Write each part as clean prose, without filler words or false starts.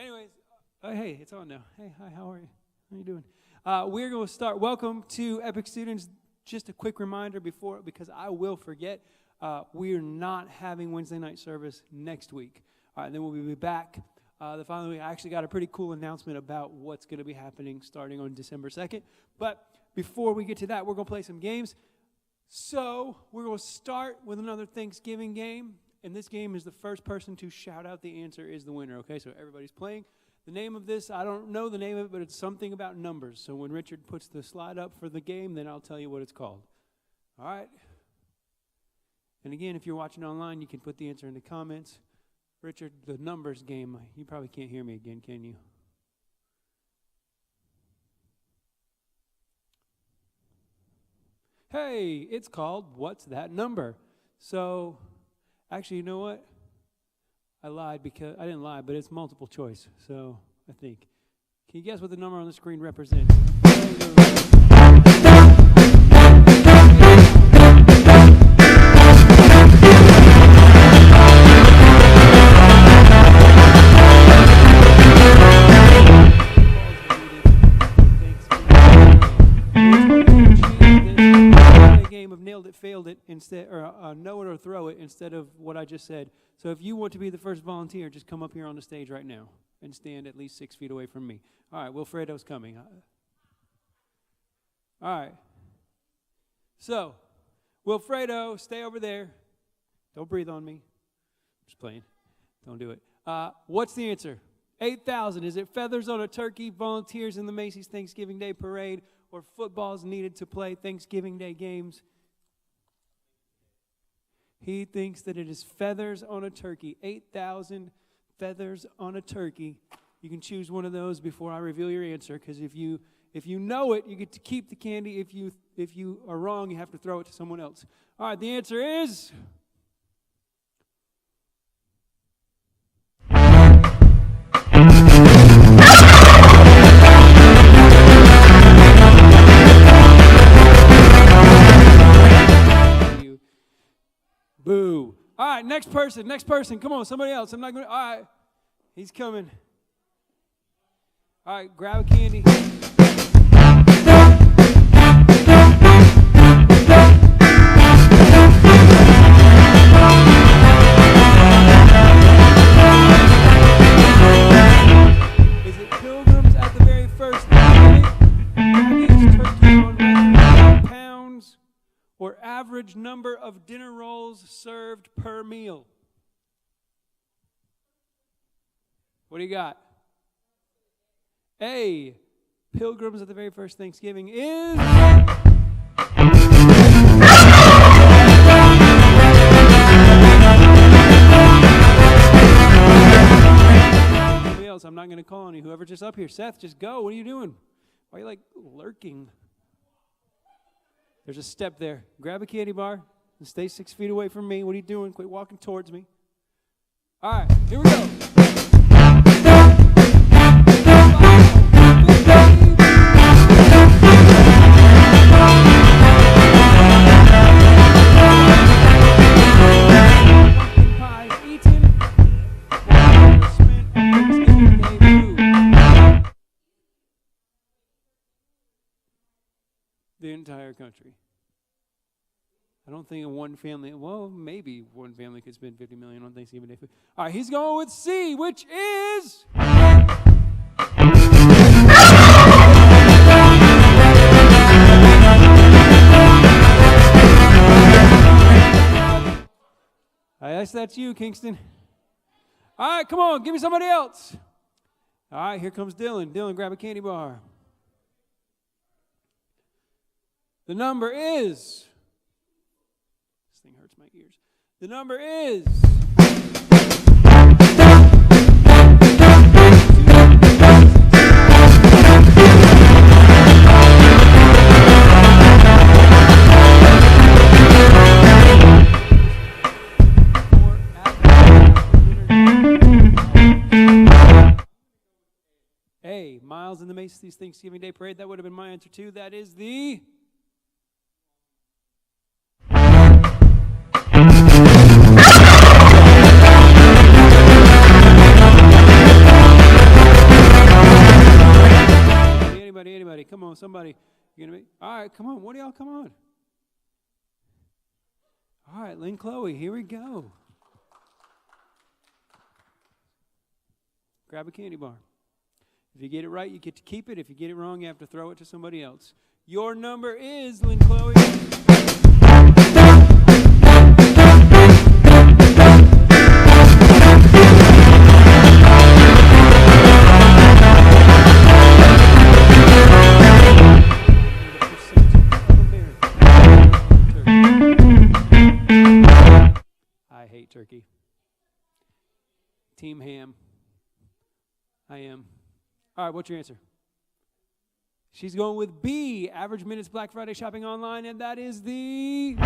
Anyways, hey, it's on now. Hey, hi, how are you? How are you doing? We're going to start. Welcome to Epic Students. Just a quick reminder because I will forget, we are not having Wednesday night service next week. All right, then we'll be back the following week. I actually got a pretty cool announcement about what's going to be happening starting on December 2nd. But before we get to that, we're going to play some games. So we're going to start with another Thanksgiving game. And this game is the first person to shout out the answer is the winner, okay? So everybody's playing. The name of this, I don't know the name of it, but it's something about numbers. So when Richard puts the slide up for the game, then I'll tell you what it's called. All right? And again, if you're watching online, you can put the answer in the comments. Richard, the numbers game, you probably can't hear me again, can you? Hey, it's called What's That Number? So, actually, you know what? I lied because I didn't lie, but it's multiple choice. So, I think. Can you guess what the number on the screen represents? Game of nailed it, failed it instead, or know it or throw it instead of what I just said. So if you want to be the first volunteer, just come up here on the stage right now and stand at least 6 feet away from me. All right, Wilfredo's coming. All right. So, Wilfredo, stay over there. Don't breathe on me. I'm just playing. Don't do it. What's the answer? 8,000. Is it feathers on a turkey, volunteers in the Macy's Thanksgiving Day Parade, or footballs needed to play Thanksgiving Day games? He thinks that it is feathers on a turkey. 8,000 feathers on a turkey. You can choose one of those before I reveal your answer, because if you know it, you get to keep the candy. If you are wrong, you have to throw it to someone else. All right, the answer is... Boo. All right, next person. Come on, somebody else. I'm not going to. All right, he's coming. All right, grab a candy. Is it Pilgrims at the very first Thanksgiving? Turkey on pounds? Or average number of dinner rolls served per meal? What do you got? A, Pilgrims at the very first Thanksgiving is... Somebody else, I'm not going to call on you. Whoever's just up here. Seth, just go. What are you doing? Why are you like lurking? There's a step there. Grab a candy bar and stay 6 feet away from me. What are you doing? Quit walking towards me. All right, here we go. Pies eaten. Spent Thanksgiving Day food. The entire country. I don't think one family, well, maybe one family could spend $50 million on Thanksgiving Day food. All right, he's going with C, which is... I guess that's you, Kingston. All right, come on, give me somebody else. All right, here comes Dylan. Dylan, grab a candy bar. The number is, this thing hurts my ears. The number is, A, miles in the Macy's Thanksgiving Day Parade. That would have been my answer too. That is the... on, somebody. You gonna be? All right, come on. What do y'all come on? All right, Lynn Chloe, here we go. Grab a candy bar. If you get it right, you get to keep it. If you get it wrong, you have to throw it to somebody else. Your number is, Lynn Chloe. I hate turkey. Team ham. I am. All right, what's your answer? She's going with B, average minutes Black Friday shopping online, and that is the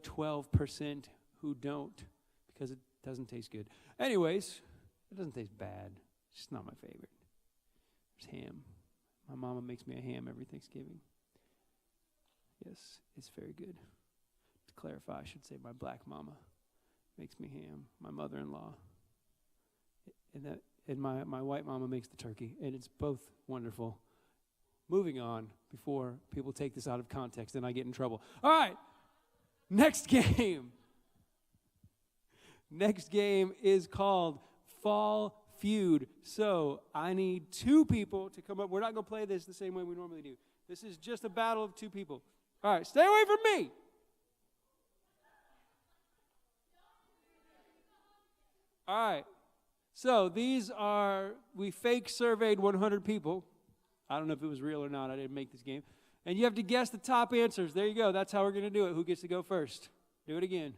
12% who don't, because it doesn't taste good. Anyways, it doesn't taste bad. It's just not my favorite. There's ham. My mama makes me a ham every Thanksgiving. Yes, it's very good. To clarify, I should say my black mama makes me ham. My mother-in-law. And my white mama makes the turkey. And it's both wonderful. Moving on before people take this out of context and I get in trouble. All right, next game. Next game is called Fall Feud. So I need two people to come up. We're not going to play this the same way we normally do. This is just a battle of two people. All right, stay away from me. All right. So these are, we fake surveyed 100 people. I don't know if it was real or not. I didn't make this game. And you have to guess the top answers. There you go. That's how we're going to do it. Who gets to go first? Do it again.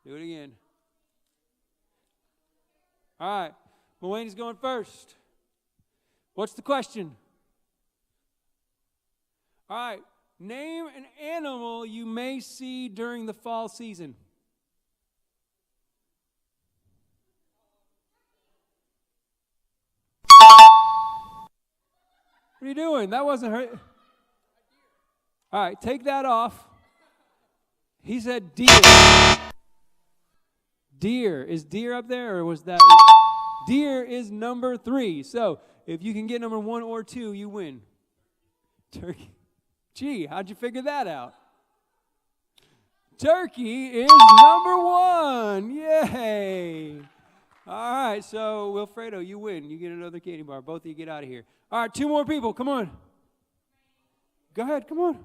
Do it again. All right. Mulaney's going first. What's the question? All right. Name an animal you may see during the fall season. What are you doing? That wasn't her. All right, take that off. He said deer. Deer. Is deer up there, or was that? Deer is number 3. So if you can get number 1 or 2, you win. Turkey. Gee, how'd you figure that out? Turkey is number 1. Yay. All right, so Wilfredo, you win. You get another candy bar. Both of you get out of here. All right, 2 more people. Come on. Go ahead. Come on.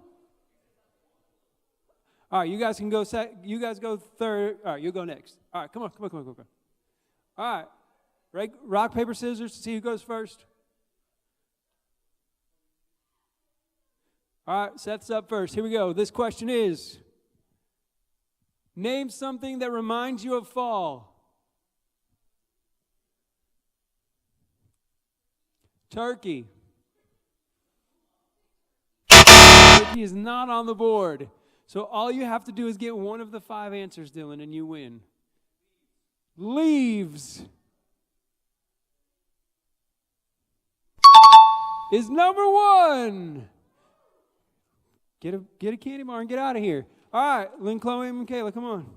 All right, you guys can go. You guys go third. All right, you go next. All right, come on. All right, rock, paper, scissors to see who goes first. All right, Seth's up first. Here we go. This question is, name something that reminds you of fall. Turkey. Turkey is not on the board. So all you have to do is get one of the 5 answers, Dylan, and you win. Leaves is number 1. Get a candy bar and get out of here. All right, Lynn, Chloe, and Michaela, come on.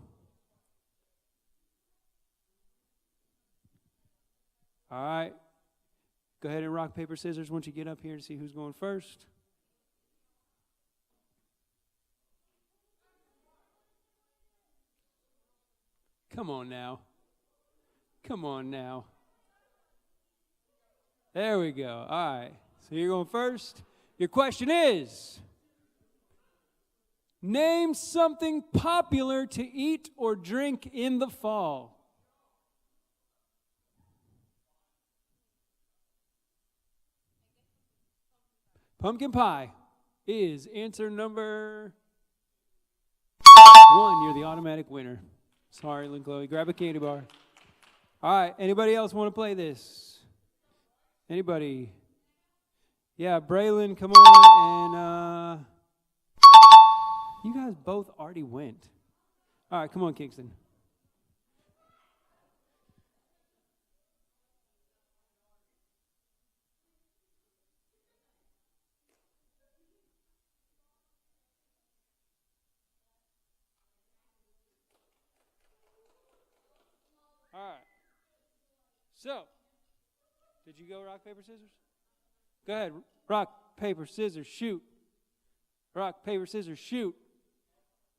All right. Go ahead and rock, paper, scissors once you get up here to see who's going first. Come on now. There we go. All right. So you're going first. Your question is, name something popular to eat or drink in the fall. Pumpkin pie is answer number 1. You're the automatic winner. Sorry, Lynn Chloe. Grab a candy bar. All right. Anybody else want to play this? Anybody? Yeah, Braylon, come on. And you guys both already went. All right, come on, Kingston. So, did you go rock, paper, scissors? Go ahead. Rock, paper, scissors, shoot. Rock, paper, scissors, shoot.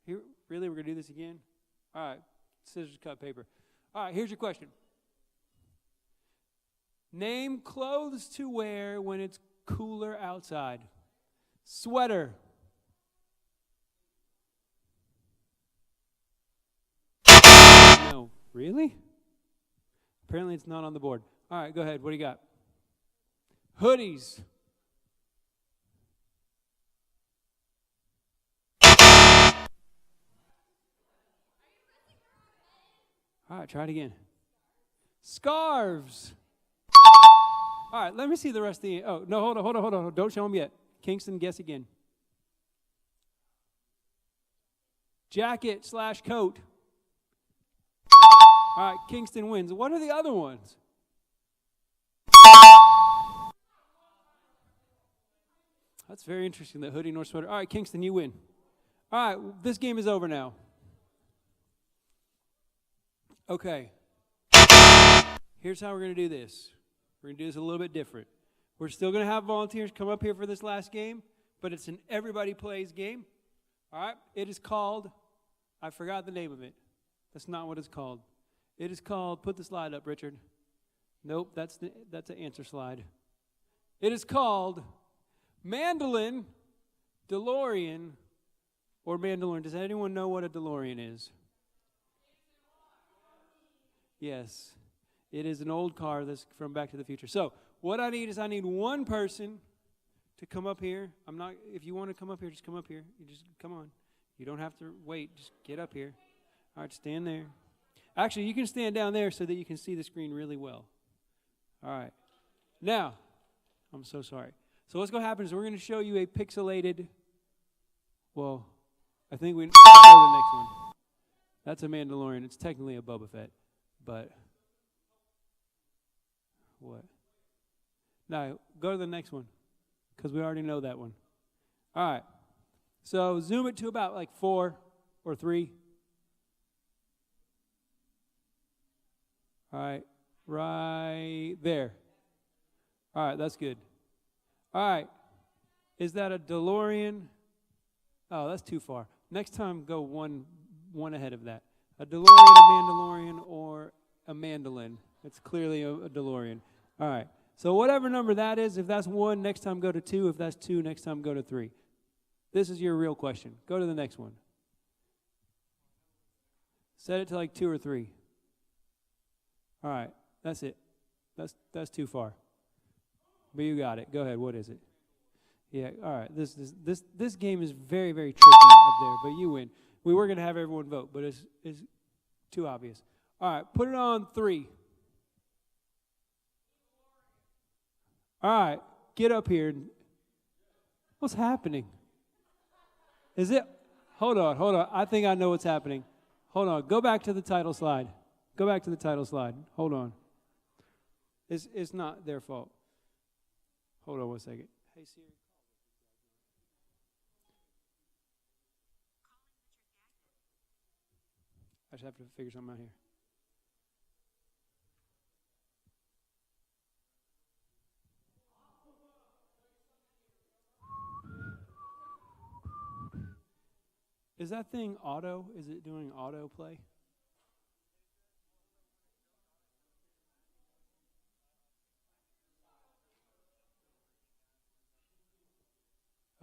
Here, really? We're going to do this again? All right. Scissors, cut, paper. All right, here's your question. Name clothes to wear when it's cooler outside. Sweater. No. Really? Apparently it's not on the board. All right, go ahead. What do you got? Hoodies. All right, try it again. Scarves. All right, let me see the rest of the... Oh, no, hold on. Don't show them yet. Kingston, guess again. Jacket / coat. All right, Kingston wins. What are the other ones? That's very interesting, the hoodie nor sweater. All right, Kingston, you win. All right, this game is over now. Okay. Here's how we're going to do this. We're going to do this a little bit different. We're still going to have volunteers come up here for this last game, but it's an everybody plays game. All right? It is called, I forgot the name of it. That's not what it's called. It is called, put the slide up, Richard. Nope, that's an answer slide. It is called Mandolin, DeLorean, or Mandalorian. Does anyone know what a DeLorean is? Yes. It is an old car that's from Back to the Future. So what I need one person to come up here. If you want to come up here, just come up here. You just come on. You don't have to wait. Just get up here. All right, stand there. Actually, you can stand down there so that you can see the screen really well. All right. Now, I'm so sorry. So what's going to happen is we're going to show you a pixelated, well, I think we go to the next one. That's a Mandalorian. It's technically a Boba Fett, but what? No, go to the next one because we already know that one. All right. So zoom it to about like 4 or 3. All right. Right there. All right, that's good. All right. Is that a DeLorean? Oh, that's too far. Next time, go one ahead of that. A DeLorean, a Mandalorian, or a mandolin. It's clearly a DeLorean. All right. So whatever number that is, if that's 1, next time go to 2. If that's 2, next time go to 3. This is your real question. Go to the next one. Set it to like 2 or 3. All right. That's it. That's too far. But you got it. Go ahead. What is it? Yeah. All right. This game is very, very tricky up there, but you win. We were going to have everyone vote, but it's too obvious. All right. Put it on 3. All right. Get up here. What's happening? Is it? Hold on. I think I know what's happening. Hold on. Go back to the title slide. Go back to the title slide. Hold on. It's not their fault. Hold on 1 second. Hey, Siri. I just have to figure something out here. Is that thing auto? Is it doing auto play?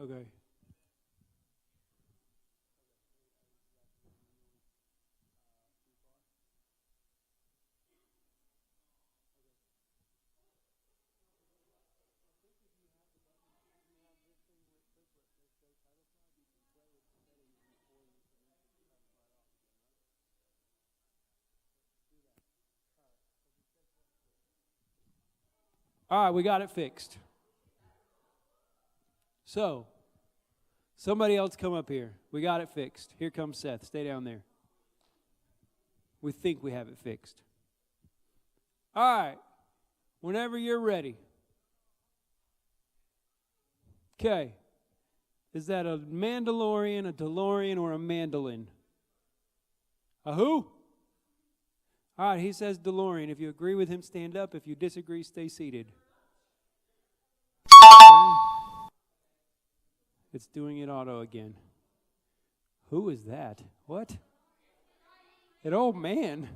Okay. All right, we got it fixed. So, somebody else come up here. We got it fixed. Here comes Seth. Stay down there. We think we have it fixed. All right. Whenever you're ready. Okay. Is that a Mandalorian, a DeLorean, or a mandolin? A who? All right, he says DeLorean. If you agree with him, stand up. If you disagree, stay seated. Okay. It's doing it auto again. Who is that? What? An old man.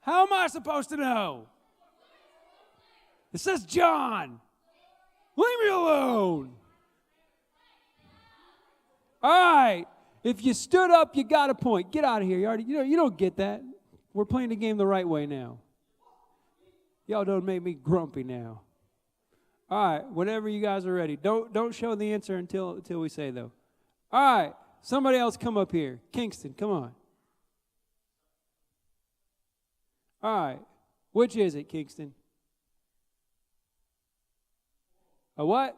How am I supposed to know? It says John. Leave me alone. All right. If you stood up, you got a point. Get out of here. You don't get that. We're playing the game the right way now. Y'all don't make me grumpy now. All right. Whenever you guys are ready. Don't show the answer until we say, though. All right. Somebody else come up here. Kingston, come on. All right. Which is it, Kingston? A what?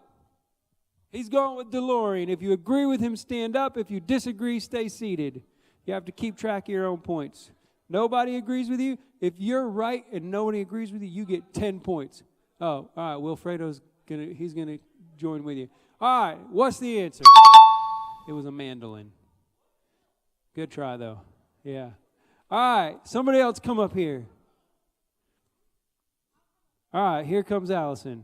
He's going with DeLorean. If you agree with him, stand up. If you disagree, stay seated. You have to keep track of your own points. Nobody agrees with you. If you're right and nobody agrees with you, you get 10 points. Oh, all right. Wilfredo's he's gonna join with you. All right. What's the answer? It was a mandolin. Good try, though. Yeah. All right. Somebody else come up here. All right. Here comes Allison.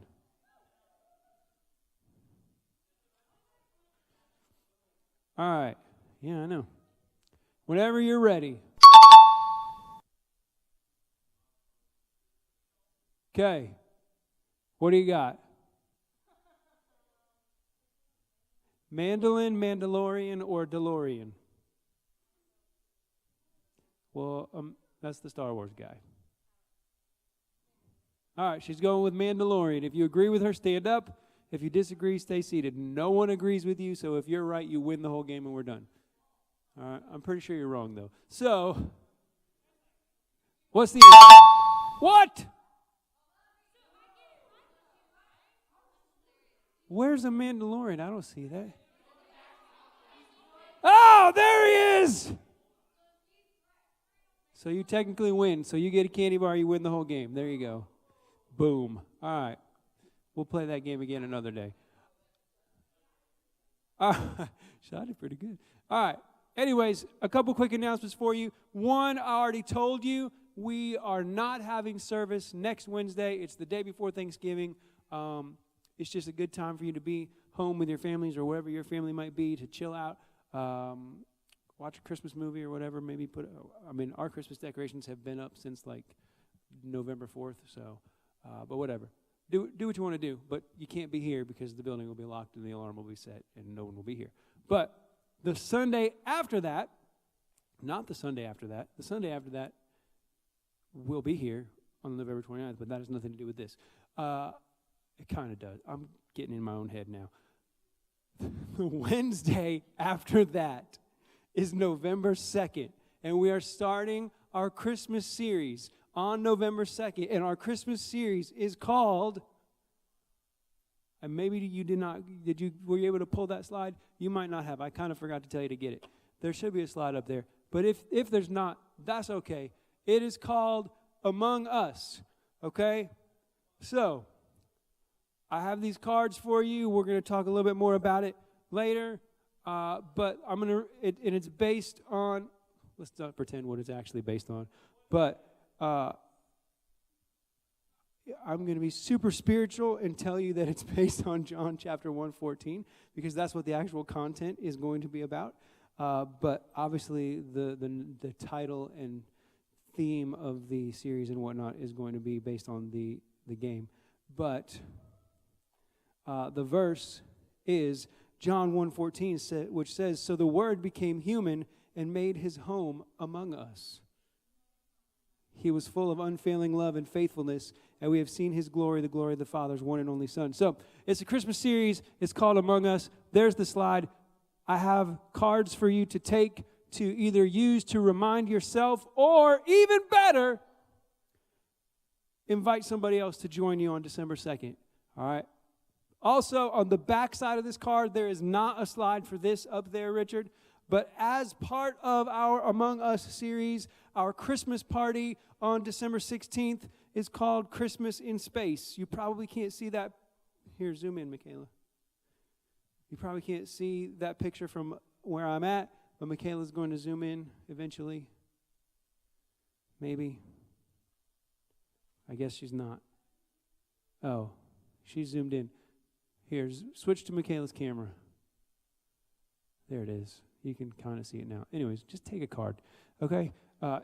All right. Yeah, I know. Whenever you're ready. Okay. What do you got? Mandolin, Mandalorian, or DeLorean? Well, that's the Star Wars guy. All right, she's going with Mandalorian. If you agree with her, stand up. If you disagree, stay seated. No one agrees with you, so if you're right, you win the whole game and we're done. All right, I'm pretty sure you're wrong, though. So, what's the answer? What? Where's the Mandalorian? I don't see that. Oh, there he is! So you technically win. So you get a candy bar, you win the whole game. There you go. Boom. All right. We'll play that game again another day. Shot pretty good. All right. Anyways, a couple quick announcements for you. One, I already told you, we are not having service next Wednesday. It's the day before Thanksgiving. It's just a good time for you to be home with your families or wherever your family might be to chill out, watch a Christmas movie or whatever. Maybe our Christmas decorations have been up since like November 4th, so, but whatever. Do what you want to do, but you can't be here because the building will be locked and the alarm will be set and no one will be here. But the Sunday after that, not the Sunday after that, the Sunday after that, we'll be here on November 29th, but that has nothing to do with this. It kind of does. I'm getting in my own head now. The Wednesday after that is November 2nd, and we are starting our Christmas series on November 2nd, and our Christmas series is called, and maybe you were you able to pull that slide? You might not have. I kind of forgot to tell you to get it. There should be a slide up there, but if there's not, that's okay. It is called Among Us, okay? So, I have these cards for you. We're going to talk a little bit more about it later, but it's based on, let's not pretend what it's actually based on, but I'm going to be super spiritual and tell you that it's based on John chapter 1:14 because that's what the actual content is going to be about. But obviously the title and theme of the series and whatnot is going to be based on the game. But the verse is John 1:14, which says, "So the Word became human and made his home among us. He was full of unfailing love and faithfulness, and we have seen his glory, the glory of the Father's one and only Son." So it's a Christmas series. It's called Among Us. There's the slide. I have cards for you to take to either use to remind yourself or, even better, invite somebody else to join you on December 2nd. All right? Also, on the back side of this card, there is not a slide for this up there, Richard. But as part of our Among Us series, our Christmas party on December 16th is called Christmas in Space. You probably can't see that. Here, zoom in, Michaela. You probably can't see that picture from where I'm at, but Michaela's going to zoom in eventually. Maybe. I guess she's not. Oh, she's zoomed in. Here, switch to Michaela's camera. There it is. You can kind of see it now. Anyways, just take a card, okay?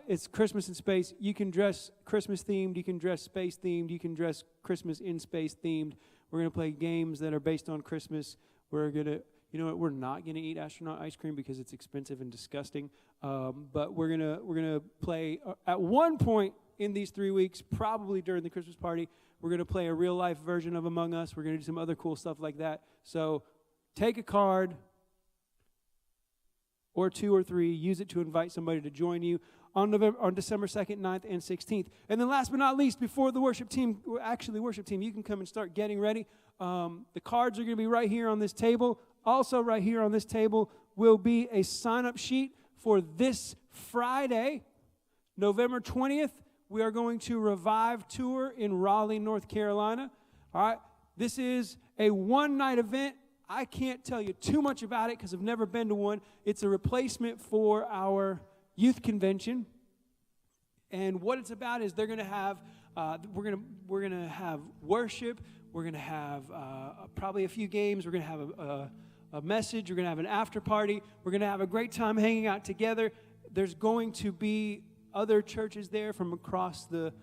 It's Christmas in space. You can dress Christmas themed. You can dress space themed. You can dress Christmas in space themed. We're going to play games that are based on Christmas. We're going to, you know what, we're not going to eat astronaut ice cream because it's expensive and disgusting. But we're gonna play at one point in these 3 weeks, probably during the Christmas party. We're going to play a real life version of Among Us. We're going to do some other cool stuff like that. So take a card or 2 or 3, use it to invite somebody to join you on December 2nd, 9th, and 16th. And then last but not least, before the worship team, you can come and start getting ready. The cards are going to be right here on this table. Also right here on this table will be a sign-up sheet for this Friday, November 20th. We are going to Revive Tour in Raleigh, North Carolina. All right, this is a one-night event. I can't tell you too much about it because I've never been to one. It's a replacement for our youth convention, and what it's about is they're going to have we're gonna have worship. We're going to have probably a few games. We're going to have a message. We're going to have an after party. We're going to have a great time hanging out together. There's going to be other churches there from across the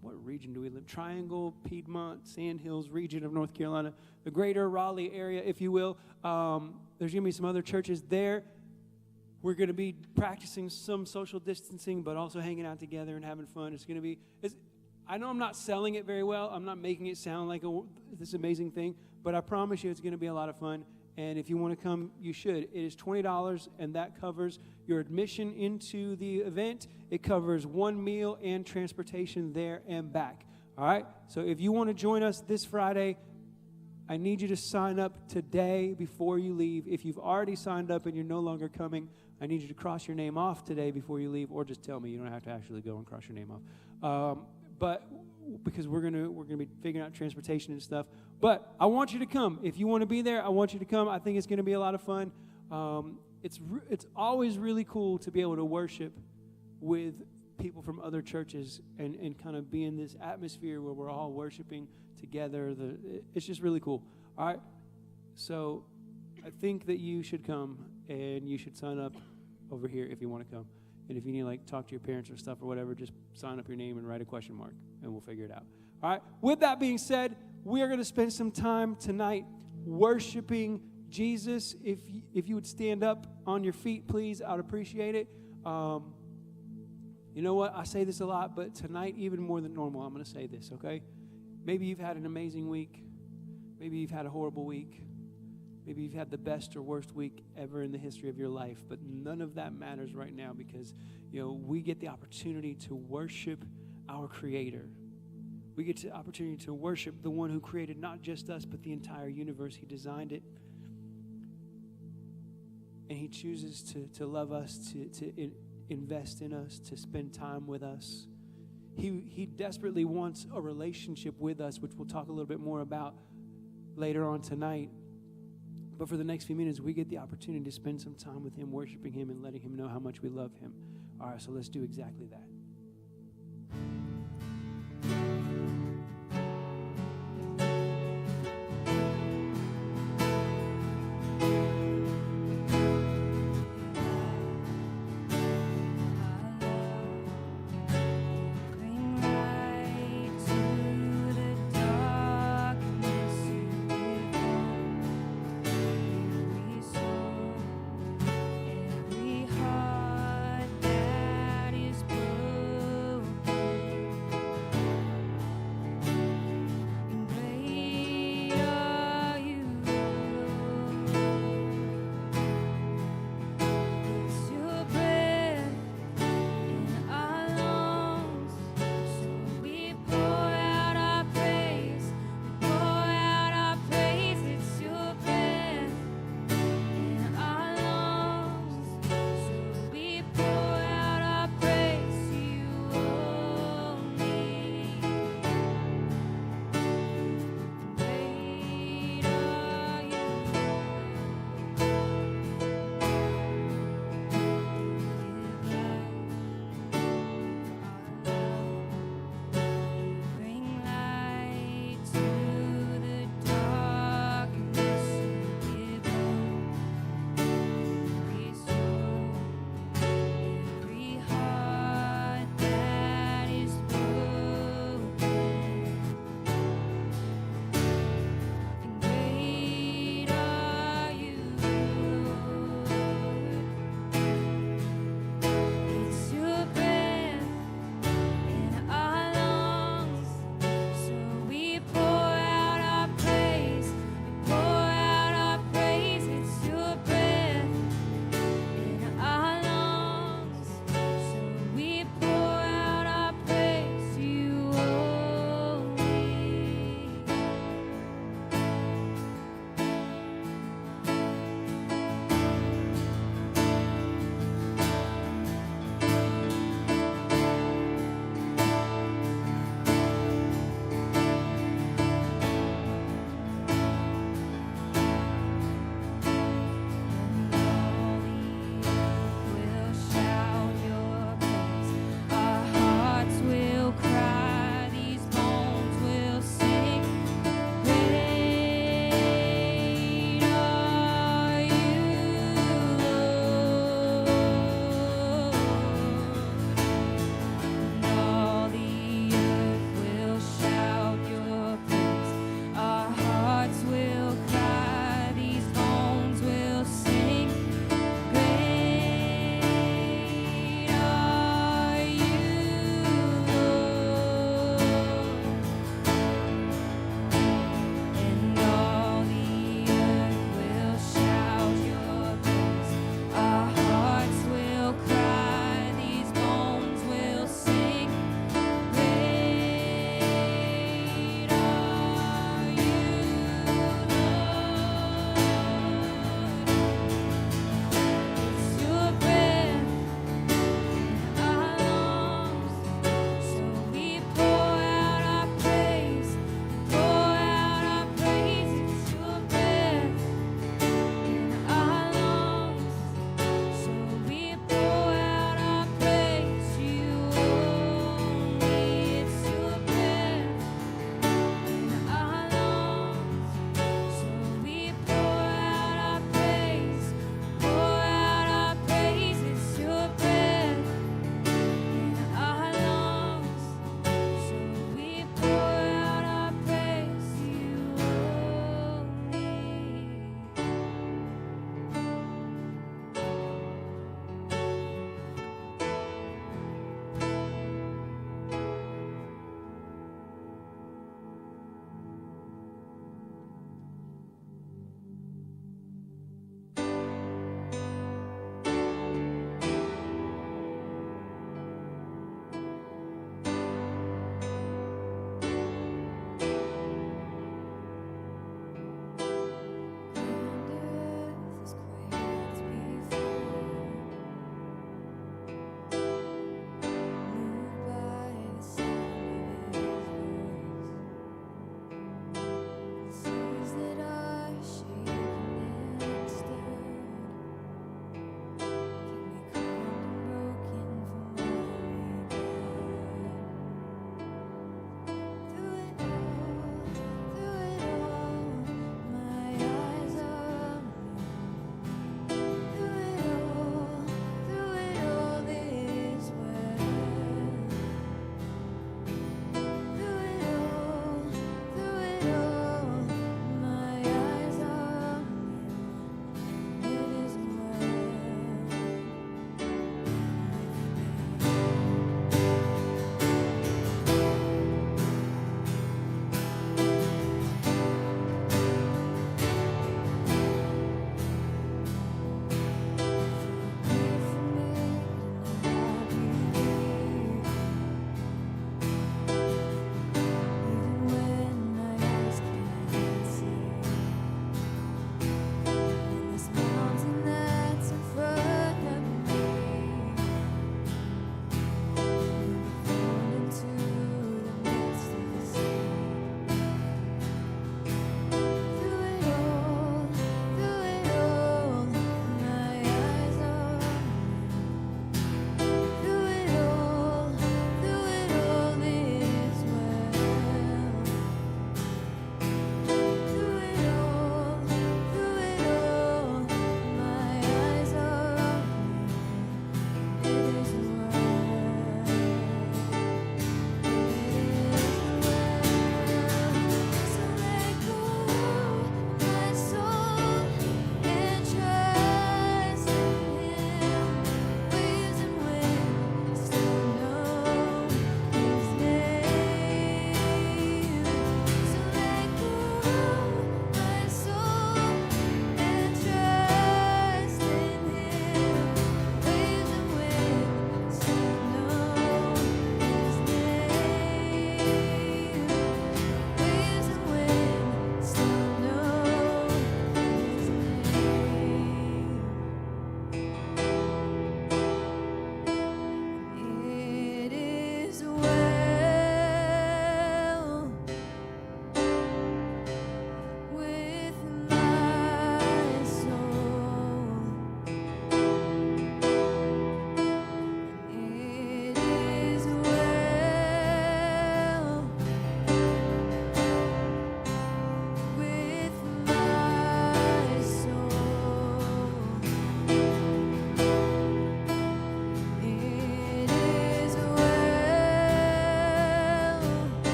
what region do we live? Triangle, Piedmont, Sandhills region of North Carolina, the greater Raleigh area, if you will. There's going to be some other churches there. We're going to be practicing some social distancing, but also hanging out together and having fun. It's going to be, I know I'm not selling it very well. I'm not making it sound like this amazing thing, but I promise you it's going to be a lot of fun. And if you want to come, you should. It is $20, and that covers your admission into the event. It covers one meal and transportation there and back. All right? So if you want to join us this Friday, I need you to sign up today before you leave. If you've already signed up and you're no longer coming, I need you to cross your name off today before you leave, or just tell me. You don't have to actually go and cross your name off. But because we're gonna be figuring out transportation and stuff. But I want you to come. If you want to be there, I want you to come. I think it's going to be a lot of fun. It's always really cool to be able to worship with people from other churches and kind of be in this atmosphere where we're all worshiping together. It's just really cool. All right. So I think that you should come, and you should sign up over here if you want to come. And if you need to talk to your parents or stuff or whatever, just sign up your name and write a question mark, and we'll figure it out. All right. With that being said, we are going to spend some time tonight worshiping Jesus. If you would stand up on your feet, please, I would appreciate it. You know what? I say this a lot, but tonight, even more than normal, I'm going to say this, okay? Maybe you've had an amazing week. Maybe you've had a horrible week. Maybe you've had the best or worst week ever in the history of your life, but none of that matters right now because, we get the opportunity to worship our Creator. We get the opportunity to worship the one who created not just us, but the entire universe. He designed it. And He chooses to love us, to invest in us, to spend time with us. He desperately wants a relationship with us, which we'll talk a little bit more about later on tonight. But for the next few minutes, we get the opportunity to spend some time with Him, worshiping Him, and letting Him know how much we love Him. All right, so let's do exactly that. Every heart that is broken.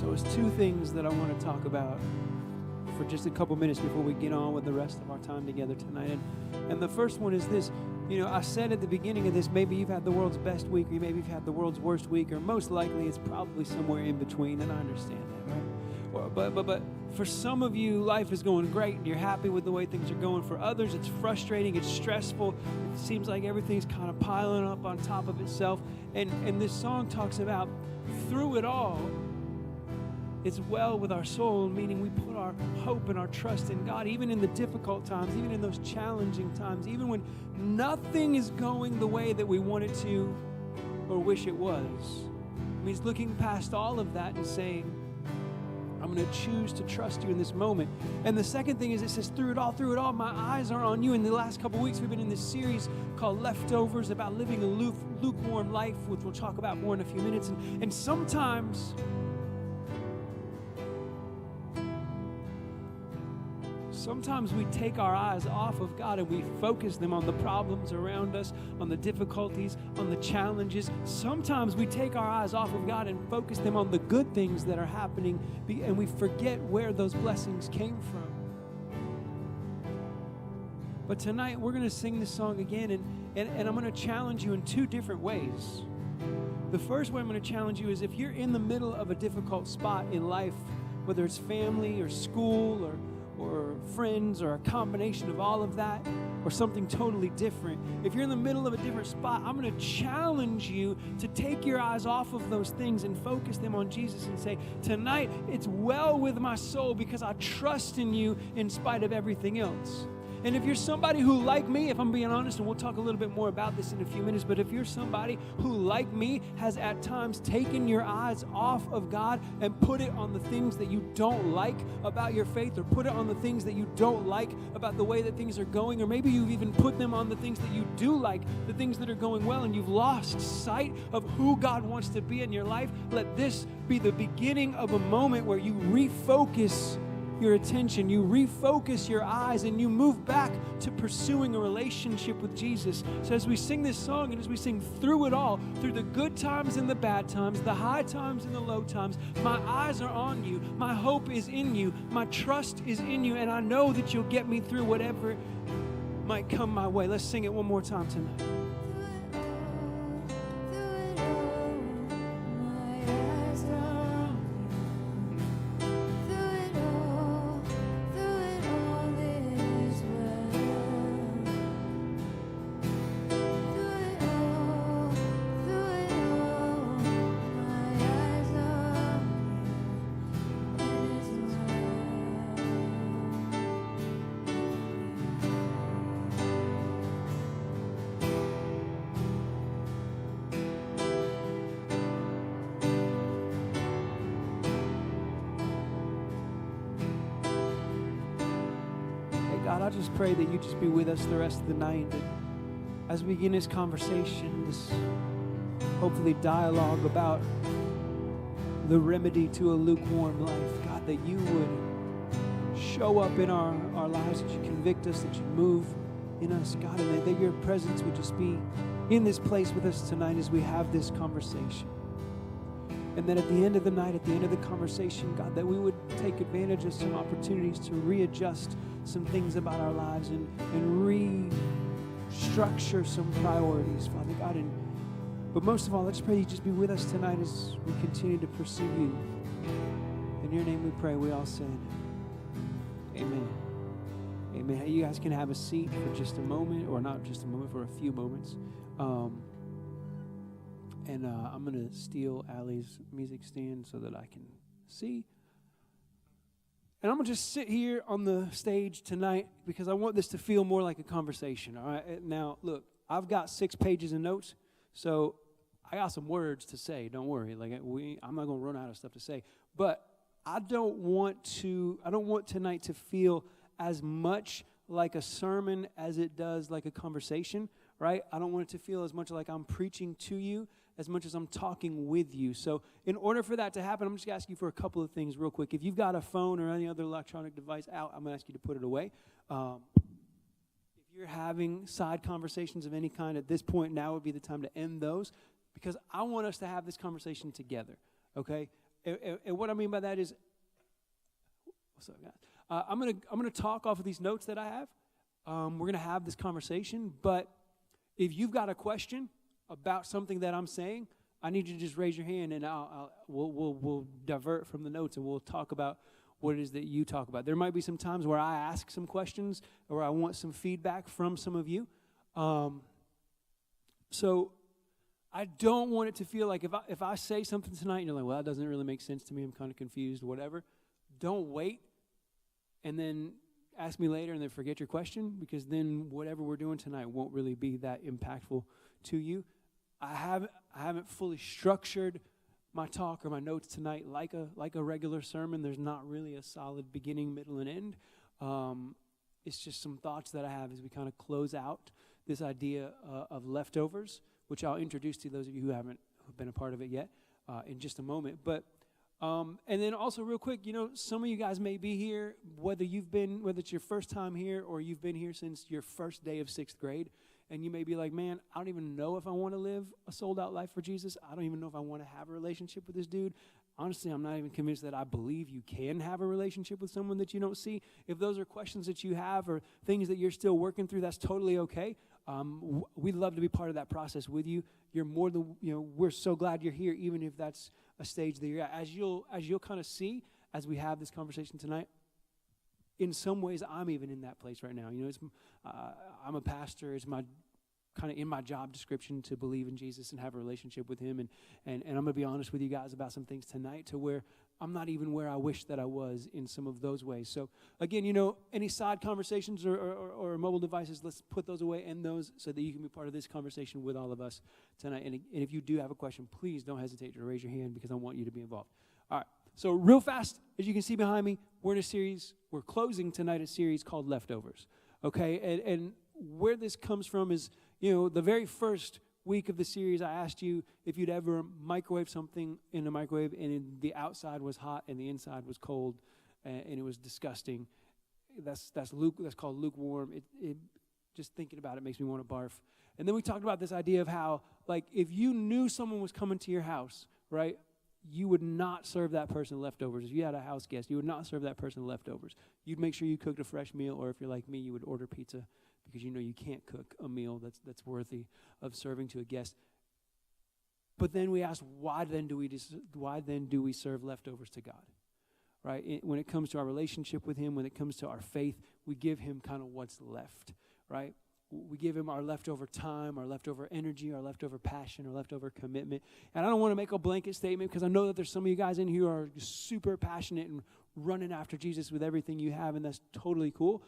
So it's two things that I want to talk about for just a couple minutes before we get on with the rest of our time together tonight. And the first one is this. I said at the beginning of this, maybe you've had the world's best week, or maybe you've had the world's worst week, or most likely it's probably somewhere in between, and I understand that, right? But for some of you, life is going great, and you're happy with the way things are going. For others, it's frustrating, it's stressful. It seems like everything's kind of piling up on top of itself. And this song talks about through it all, it's well with our soul, meaning we put our hope and our trust in God, even in the difficult times, even in those challenging times, even when nothing is going the way that we want it to or wish it was. It means looking past all of that and saying, I'm going to choose to trust you in this moment. And the second thing is it says, through it all, my eyes are on you. In the last couple weeks, we've been in this series called Leftovers, about living a lukewarm life, which we'll talk about more in a few minutes. And sometimes we take our eyes off of God and we focus them on the problems around us, on the difficulties, on the challenges. Sometimes we take our eyes off of God and focus them on the good things that are happening, and we forget where those blessings came from. But tonight we're going to sing this song again, and I'm going to challenge you in two different ways. The first way I'm going to challenge you is if you're in the middle of a difficult spot in life, whether it's family or school or friends or a combination of all of that or something totally different. If you're in the middle of a different spot, I'm going to challenge you to take your eyes off of those things and focus them on Jesus and say, tonight it's well with my soul because I trust in you in spite of everything else. And if you're somebody who, like me, if I'm being honest, and we'll talk a little bit more about this in a few minutes, but if you're somebody who, like me, has at times taken your eyes off of God and put it on the things that you don't like about your faith, or put it on the things that you don't like about the way that things are going, or maybe you've even put them on the things that you do like, the things that are going well, and you've lost sight of who God wants to be in your life, let this be the beginning of a moment where you refocus your attention, you refocus your eyes, and you move back to pursuing a relationship with Jesus. So as we sing this song, and as we sing through it all, through the good times and the bad times, the high times and the low times, my eyes are on you, my hope is in you, my trust is in you, and I know that you'll get me through whatever might come my way. Let's sing it one more time tonight. God, I just pray that you just be with us the rest of the night. And as we begin this conversation, this hopefully dialogue about the remedy to a lukewarm life, God, that you would show up in our lives, that you convict us, that you move in us, God, and that your presence would just be in this place with us tonight as we have this conversation. And then at the end of the night, at the end of the conversation, God, that we would take advantage of some opportunities to readjust some things about our lives and restructure some priorities, Father God. But most of all, let's pray you just be with us tonight as we continue to pursue you. In your name we pray, we all say amen. Amen. Hey, you guys can have a seat for just a moment, or not just a moment, for a few moments. I'm going to steal Allie's music stand so that I can see. And I'm going to just sit here on the stage tonight because I want this to feel more like a conversation, all right? Now, look, I've got 6 pages of notes, so I got some words to say. Don't worry. I'm not going to run out of stuff to say. But I don't want tonight to feel as much like a sermon as it does like a conversation, right? I don't want it to feel as much like I'm preaching to you as much as I'm talking with you. So in order for that to happen, I'm just going to ask you for a couple of things real quick. If you've got a phone or any other electronic device out, I'm going to ask you to put it away. If you're having side conversations of any kind at this point, now would be the time to end those, because I want us to have this conversation together, okay? and what I mean by that is, what's up, guys? I'm gonna talk off of these notes that I have. We're gonna have this conversation, but if you've got a question about something that I'm saying, I need you to just raise your hand, and we'll divert from the notes, and we'll talk about what it is that you talk about. There might be some times where I ask some questions, or I want some feedback from some of you. So I don't want it to feel like if I say something tonight and you're like, well, that doesn't really make sense to me, I'm kind of confused, whatever. Don't wait and then ask me later and then forget your question, because then whatever we're doing tonight won't really be that impactful to you. I haven't fully structured my talk or my notes tonight like a regular sermon. There's not really a solid beginning, middle, and end. It's just some thoughts that I have as we kind of close out this idea of leftovers, which I'll introduce to those of you who haven't been a part of it yet in just a moment. But and then also real quick, some of you guys may be here, whether it's your first time here or you've been here since your first day of 6th grade, and you may be like, man, I don't even know if I want to live a sold-out life for Jesus. I don't even know if I want to have a relationship with this dude. Honestly, I'm not even convinced that I believe you can have a relationship with someone that you don't see. If those are questions that you have or things that you're still working through, that's totally okay. We'd love to be part of that process with you. You're more than, we're so glad you're here, even if that's a stage that you're at. As you'll kind of see as we have this conversation tonight, in some ways, I'm even in that place right now. I'm a pastor. It's my kind of in my job description to believe in Jesus and have a relationship with him. And I'm going to be honest with you guys about some things tonight to where I'm not even where I wish that I was in some of those ways. So again, any side conversations or mobile devices, let's put those away and those so that you can be part of this conversation with all of us tonight. And if you do have a question, please don't hesitate to raise your hand, because I want you to be involved. All right. So real fast, as you can see behind me, we're in a series. We're closing tonight a series called Leftovers. Okay. And where this comes from is, the very first week of the series, I asked you if you'd ever microwave something in a microwave and the outside was hot and the inside was cold, and it was disgusting. That's called lukewarm. It just thinking about it makes me want to barf. And then we talked about this idea of how, like, if you knew someone was coming to your house, right, you would not serve that person leftovers. If you had a house guest, you would not serve that person leftovers. You'd make sure you cooked a fresh meal, or if you're like me, you would order pizza, because you can't cook a meal that's worthy of serving to a guest. But then we ask, why then do we serve leftovers to God? Right? When it comes to our relationship with him, when it comes to our faith, we give him kind of what's left, right? We give him our leftover time, our leftover energy, our leftover passion, our leftover commitment. And I don't want to make a blanket statement, because I know that there's some of you guys in here who are super passionate and running after Jesus with everything you have, and that's totally cool.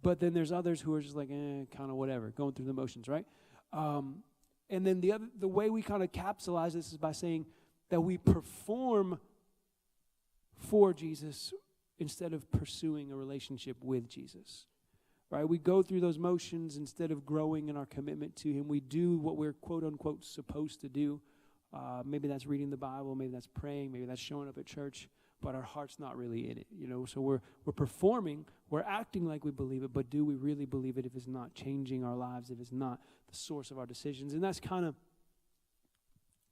But then there's others who are just like, kind of whatever, going through the motions, right? And then the way we kind of capsulize this is by saying that we perform for Jesus instead of pursuing a relationship with Jesus, right? We go through those motions instead of growing in our commitment to him. We do what we're quote unquote supposed to do. Maybe that's reading the Bible, maybe that's praying, maybe that's showing up at church, but our heart's not really in it, So we're performing, we're acting like we believe it, but do we really believe it if it's not changing our lives, if it's not the source of our decisions? And that's kind of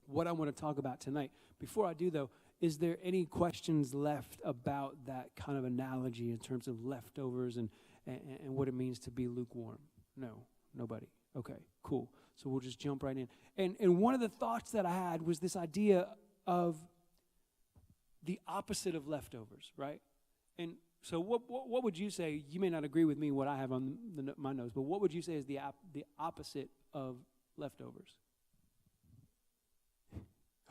what I want to talk about tonight. Before I do, though, is there any questions left about that kind of analogy in terms of leftovers and what it means to be lukewarm? No, nobody. Okay, cool. So we'll just jump right in. And one of the thoughts that I had was this idea of the opposite of leftovers, right? And so what would you say? You may not agree with me what I have on my notes, but what would you say is the opposite of leftovers?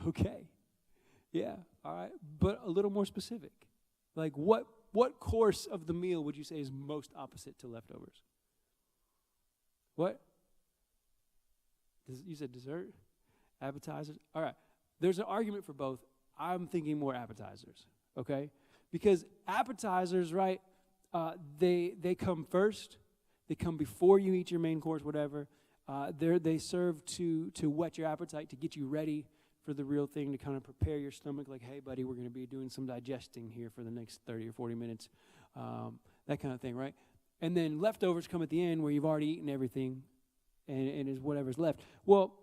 Okay. Yeah, all right. But a little more specific. Like what course of the meal would you say is most opposite to leftovers? What? You said dessert? Appetizers? All right. There's an argument for both. I'm thinking more appetizers, okay? Because appetizers, right, they come first. They come before you eat your main course, whatever. They serve to whet your appetite, to get you ready for the real thing, to kind of prepare your stomach like, hey, buddy, we're going to be doing some digesting here for the next 30 or 40 minutes, that kind of thing, right? And then leftovers come at the end where you've already eaten everything and is whatever's left. Well,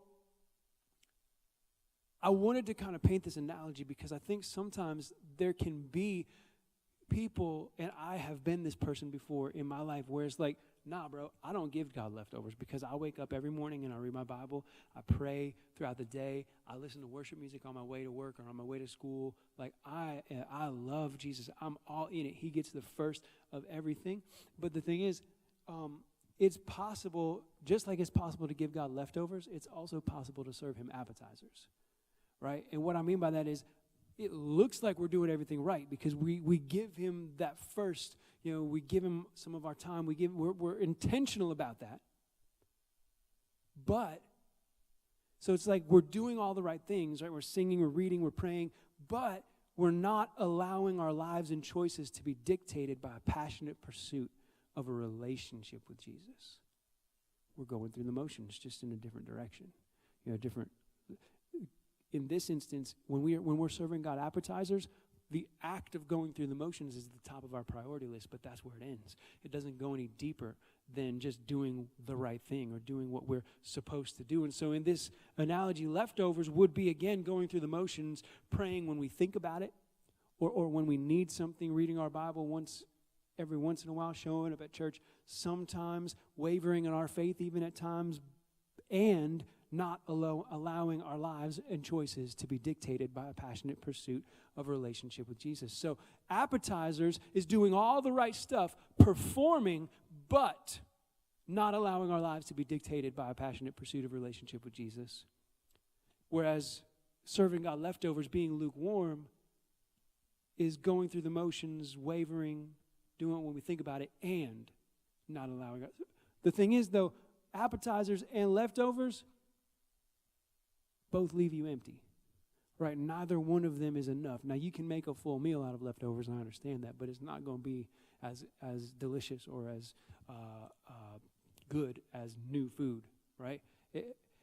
I I wanted to kind of paint this analogy because I think sometimes there can be people, and I have been this person before in my life, where it's like, nah, bro, I don't give God leftovers because I wake up every morning and I read my Bible. I pray throughout the day. I listen to worship music on my way to work or on my way to school. Like, I love Jesus. I'm all in it. He gets the first of everything. But the thing is, it's possible, just like it's possible to give God leftovers, it's also possible to serve him appetizers, right? And what I mean by that is, it looks like we're doing everything right because we give him that first, we give him some of our time. We're intentional about that. But, so it's like we're doing all the right things, right? We're singing, we're reading, we're praying, but we're not allowing our lives and choices to be dictated by a passionate pursuit of a relationship with Jesus. We're going through the motions, just in a different direction, in this instance, when we're serving God appetizers, the act of going through the motions is at the top of our priority list, but that's where it ends. It doesn't go any deeper than just doing the right thing or doing what we're supposed to do. And so in this analogy, leftovers would be, again, going through the motions, praying when we think about it, or when we need something, reading our Bible every once in a while, showing up at church, sometimes wavering in our faith even at times, and not allowing our lives and choices to be dictated by a passionate pursuit of a relationship with Jesus. So appetizers is doing all the right stuff, performing, but not allowing our lives to be dictated by a passionate pursuit of a relationship with Jesus. Whereas serving God leftovers, being lukewarm, is going through the motions, wavering, doing it when we think about it, and not allowing us. The thing is, though, appetizers and leftovers both leave you empty, right? Neither one of them is enough. Now, you can make a full meal out of leftovers, and I understand that, but it's not going to be as delicious or as good as new food, right?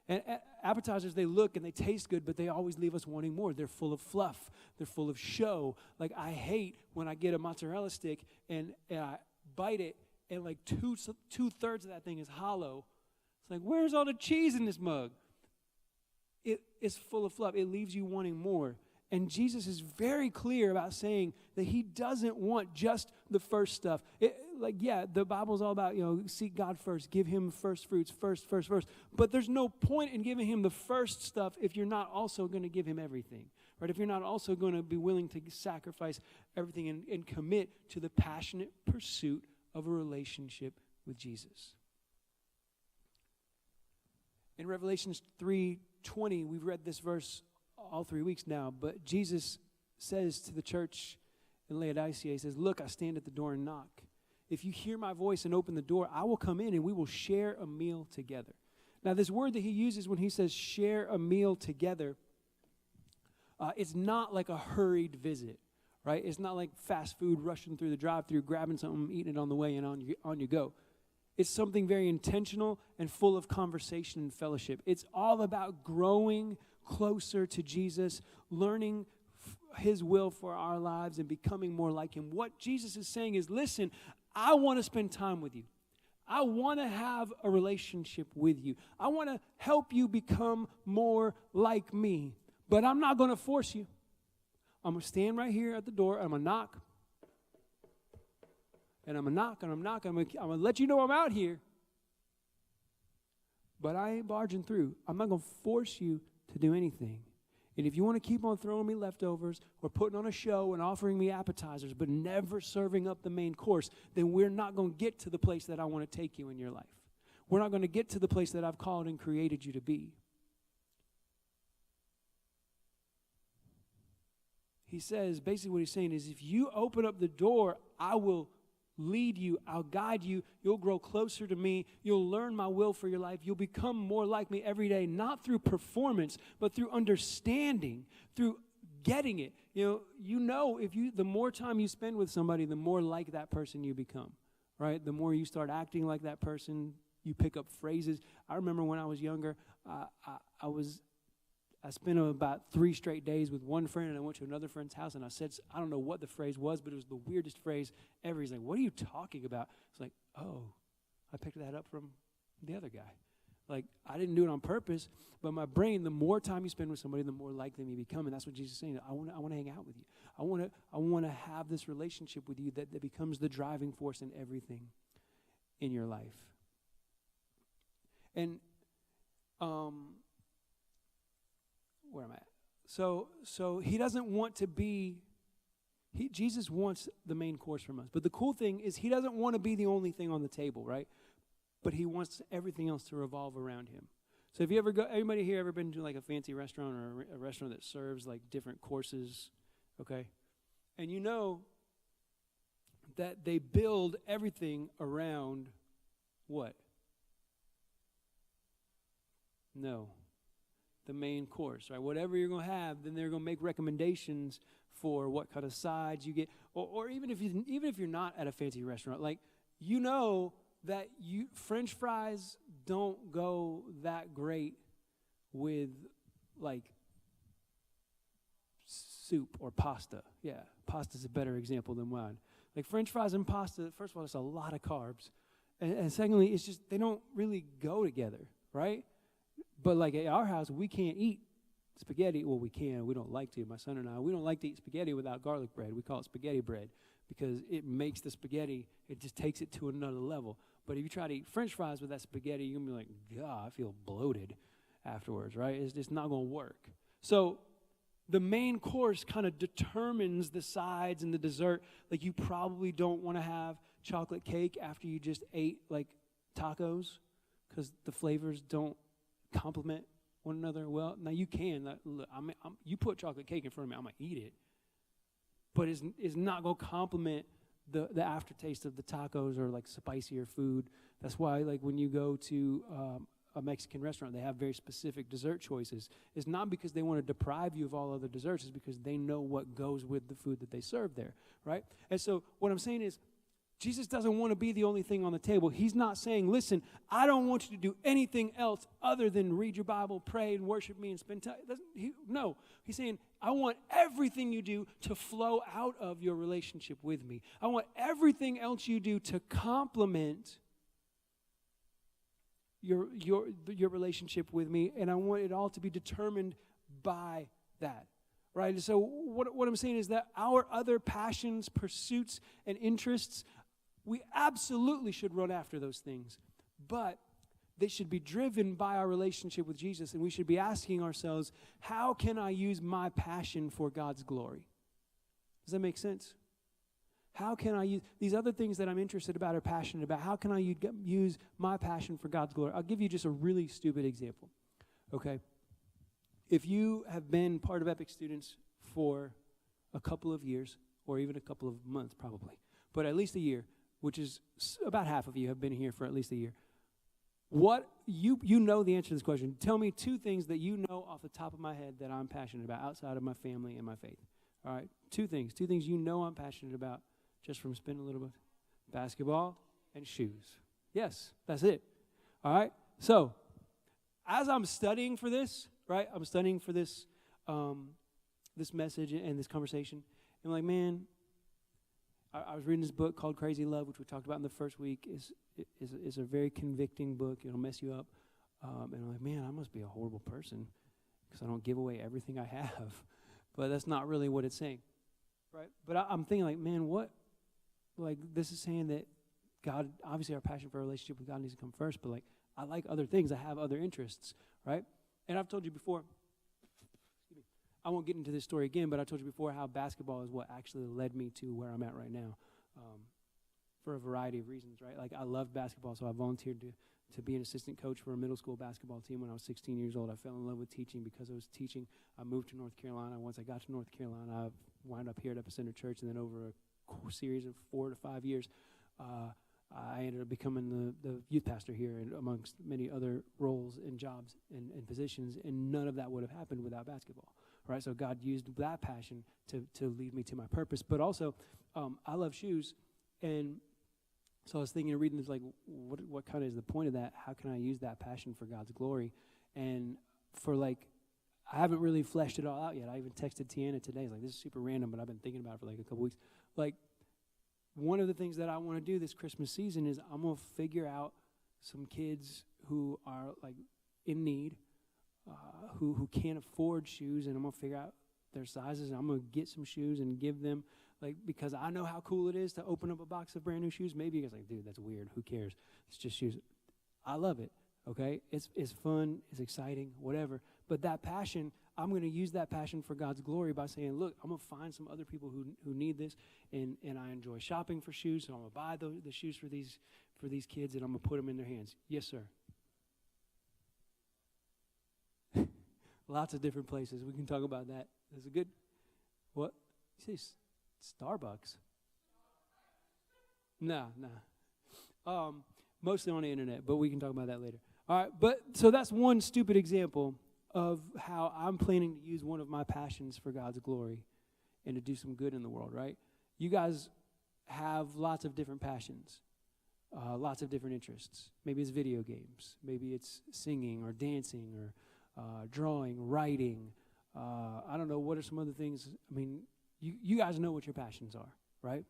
And appetizers, they look and they taste good, but they always leave us wanting more. They're full of fluff. They're full of show. Like, I hate when I get a mozzarella stick and I bite it, and like two-thirds of that thing is hollow. It's like, where's all the cheese in this mug? It is full of fluff. It leaves you wanting more. And Jesus is very clear about saying that he doesn't want just the first stuff. The Bible's all about, seek God first, give him first fruits, first. But there's no point in giving him the first stuff if you're not also going to give him everything, right? If you're not also going to be willing to sacrifice everything and commit to the passionate pursuit of a relationship with Jesus. In Revelation 3:20, we've read this verse all 3 weeks now, but Jesus says to the church in Laodicea, he says, "Look, I stand at the door and knock. If you hear my voice and open the door, I will come in and we will share a meal together." Now, this word that he uses when he says share a meal together, it's not like a hurried visit, right? It's not like fast food rushing through the drive-thru, grabbing something, eating it on the way, and on you go. It's something very intentional and full of conversation and fellowship. It's all about growing closer to Jesus, learning his will for our lives and becoming more like him. What Jesus is saying is, listen, I want to spend time with you. I want to have a relationship with you. I want to help you become more like me, but I'm not going to force you. I'm going to stand right here at the door. I'm going to knock. And I'm going to knock, and I'm going to let you know I'm out here. But I ain't barging through. I'm not going to force you to do anything. And if you want to keep on throwing me leftovers or putting on a show and offering me appetizers but never serving up the main course, then we're not going to get to the place that I want to take you in your life. We're not going to get to the place that I've called and created you to be. He says, basically what he's saying is, if you open up the door, I will lead you, I'll guide you, you'll grow closer to me, you'll learn my will for your life, you'll become more like me every day, not through performance, but through understanding, through getting it. The more time you spend with somebody, the more like that person you become, right? The more you start acting like that person, you pick up phrases. I remember when I was younger, I spent about 3 straight days with one friend, and I went to another friend's house, and I said, I don't know what the phrase was, but it was the weirdest phrase ever. He's like, "What are you talking about?" It's like, oh, I picked that up from the other guy, Like, I didn't do it on purpose, but my brain, the more time you spend with somebody, the more likely you become. And that's what Jesus is saying. I want to hang out with you. I want to have this relationship with you that becomes the driving force in everything in your life. And where am I at? So he doesn't want to be, Jesus wants the main course from us. But the cool thing is he doesn't want to be the only thing on the table, right? But he wants everything else to revolve around him. So if you ever go, anybody here ever been to like a fancy restaurant or a restaurant that serves like different courses, okay? And you know that they build everything around what? No. The main course, right? Whatever you're going to have, then they're going to make recommendations for what kind of sides you get. Or even if you're not at a fancy restaurant, like, you know that French fries don't go that great with like soup or pasta. Yeah, pasta's a better example than wine. Like French fries and pasta, first of all, it's a lot of carbs. And secondly, it's just, they don't really go together, right? But like at our house, we can't eat spaghetti. Well, we can. We don't like to. My son and I, we don't like to eat spaghetti without garlic bread. We call it spaghetti bread because it makes the spaghetti, it just takes it to another level. But if you try to eat French fries with that spaghetti, you're going to be like, God, I feel bloated afterwards, right? It's just not going to work. So the main course kind of determines the sides and the dessert. Like, you probably don't want to have chocolate cake after you just ate like tacos because the flavors don't complement one another well. Now you can. Look, you put chocolate cake in front of me, I'm going to eat it. But it's not going to complement the aftertaste of the tacos or like spicier food. That's why like when you go to a Mexican restaurant, they have very specific dessert choices. It's not because they want to deprive you of all other desserts. It's because they know what goes with the food that they serve there, right? And so what I'm saying is, Jesus doesn't want to be the only thing on the table. He's not saying, listen, I don't want you to do anything else other than read your Bible, pray, and worship me and spend time. No. He's saying, I want everything you do to flow out of your relationship with me. I want everything else you do to complement your relationship with me, and I want it all to be determined by that. Right? So what I'm saying is that our other passions, pursuits, and interests, we absolutely should run after those things. But they should be driven by our relationship with Jesus, and we should be asking ourselves, how can I use my passion for God's glory? Does that make sense? How can I use these other things that I'm interested about or passionate about? How can I use my passion for God's glory? I'll give you just a really stupid example, okay? If you have been part of Epic Students for a couple of years, or even a couple of months probably, but at least a year, which is about half of you have been here for at least a year, what you know the answer to this question. Tell me two things that you know off the top of my head that I'm passionate about outside of my family and my faith. All right, two things you know I'm passionate about just from spending a little bit. Basketball and shoes. Yes, that's it. All right, so as I'm studying for this, right? I'm studying for this this message and this conversation. And I'm like, man, I was reading this book called Crazy Love, which we talked about in the first week. Is a very convicting book. It'll mess you up. And I'm like, man, I must be a horrible person because I don't give away everything I have. But that's not really what it's saying, right? But I'm thinking like, man, what? Like, this is saying that God, obviously our passion for a relationship with God needs to come first, but like, I like other things. I have other interests, right? And I've told you before, I won't get into this story again, but I told you before how basketball is what actually led me to where I'm at right now, for a variety of reasons, right? Like, I love basketball, so I volunteered to be an assistant coach for a middle school basketball team when I was 16 years old. I fell in love with teaching. Because I was teaching, I moved to North Carolina. Once I got to North Carolina, I wound up here at Epicenter Church, and then over a series of 4 to 5 years, I ended up becoming the youth pastor here, and amongst many other roles and jobs and positions, and none of that would have happened without basketball, right? So God used that passion to lead me to my purpose. But also, I love shoes, and so I was thinking of reading this, like, what kind of is the point of that? How can I use that passion for God's glory? And for, like, I haven't really fleshed it all out yet. I even texted Tiana today. It's like, this is super random, but I've been thinking about it for, like, a couple weeks. Like, one of the things that I want to do this Christmas season is I'm going to figure out some kids who are like in need, who can't afford shoes, and I'm gonna figure out their sizes, and I'm gonna get some shoes and give them, like, because I know how cool it is to open up a box of brand new shoes. Maybe you guys are like, dude, that's weird. Who cares? It's just shoes. I love it. Okay, it's fun, it's exciting, whatever. But that passion, I'm going to use that passion for God's glory by saying, look, I'm going to find some other people who need this, and I enjoy shopping for shoes, so I'm going to buy the shoes for these kids, and I'm going to put them in their hands. Yes, sir. Lots of different places. We can talk about that. There's a good, what? You say Starbucks? No. Mostly on the internet, but we can talk about that later. All right, but so that's one stupid example of how I'm planning to use one of my passions for God's glory and to do some good in the world, right? You guys have lots of different passions, lots of different interests. Maybe it's video games. Maybe it's singing or dancing or drawing, writing. I don't know, what are some other things? I mean, you guys know what your passions are, right?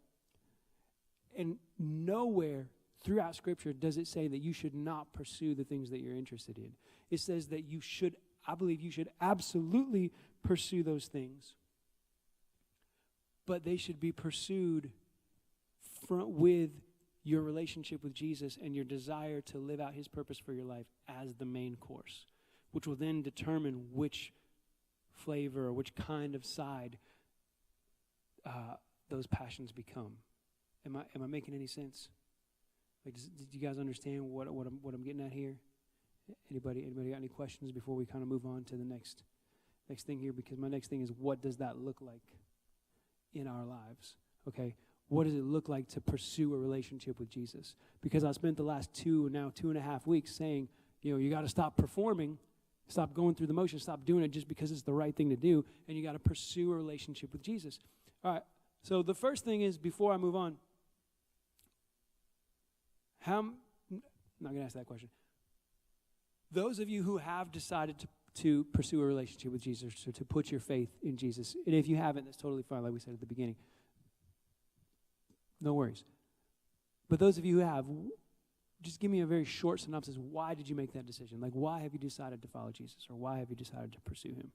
And nowhere throughout Scripture does it say that you should not pursue the things that you're interested in. It says that you should, I believe you should absolutely pursue those things. But they should be pursued with your relationship with Jesus and your desire to live out his purpose for your life as the main course, which will then determine which flavor or which kind of side those passions become. Am I making any sense? Like, did you guys understand what I'm getting at here? Anybody got any questions before we kind of move on to the next thing here? Because my next thing is, what does that look like in our lives? Okay, what does it look like to pursue a relationship with Jesus? Because I spent the last 2.5 weeks saying, you got to stop performing, stop going through the motions, stop doing it just because it's the right thing to do, and you got to pursue a relationship with Jesus. All right. So the first thing is, before I move on, I'm not going to ask that question. Those of you who have decided to pursue a relationship with Jesus, or to put your faith in Jesus, and if you haven't, that's totally fine, like we said at the beginning. No worries. But those of you who have, just give me a very short synopsis. Why did you make that decision? Like, why have you decided to follow Jesus, or why have you decided to pursue him?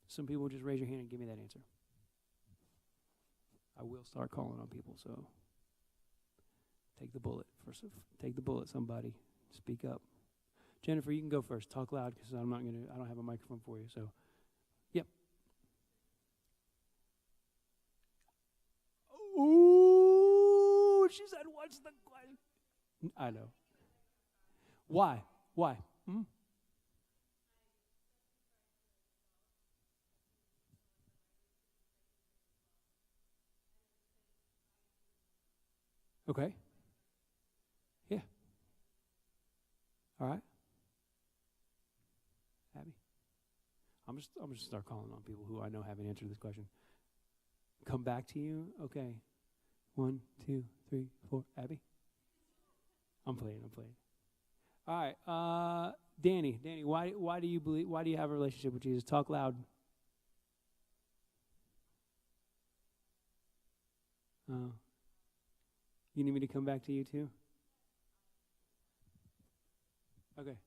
Some people just raise your hand and give me that answer. I will start calling on people, so take the bullet. Take the bullet, somebody. Speak up. Jennifer, you can go first. Talk loud, because I don't have a microphone for you, so. Yep. Ooh, she said, what's the question? I know. Why? Mm-hmm. Okay. Yeah. All right. Abby. I'm just start calling on people who I know haven't answered this question. Come back to you. Okay. 1, 2, 3, 4. Abby. I'm playing. All right. Danny, why do you have a relationship with Jesus? Talk loud. You need me to come back to you too? Okay. Okay.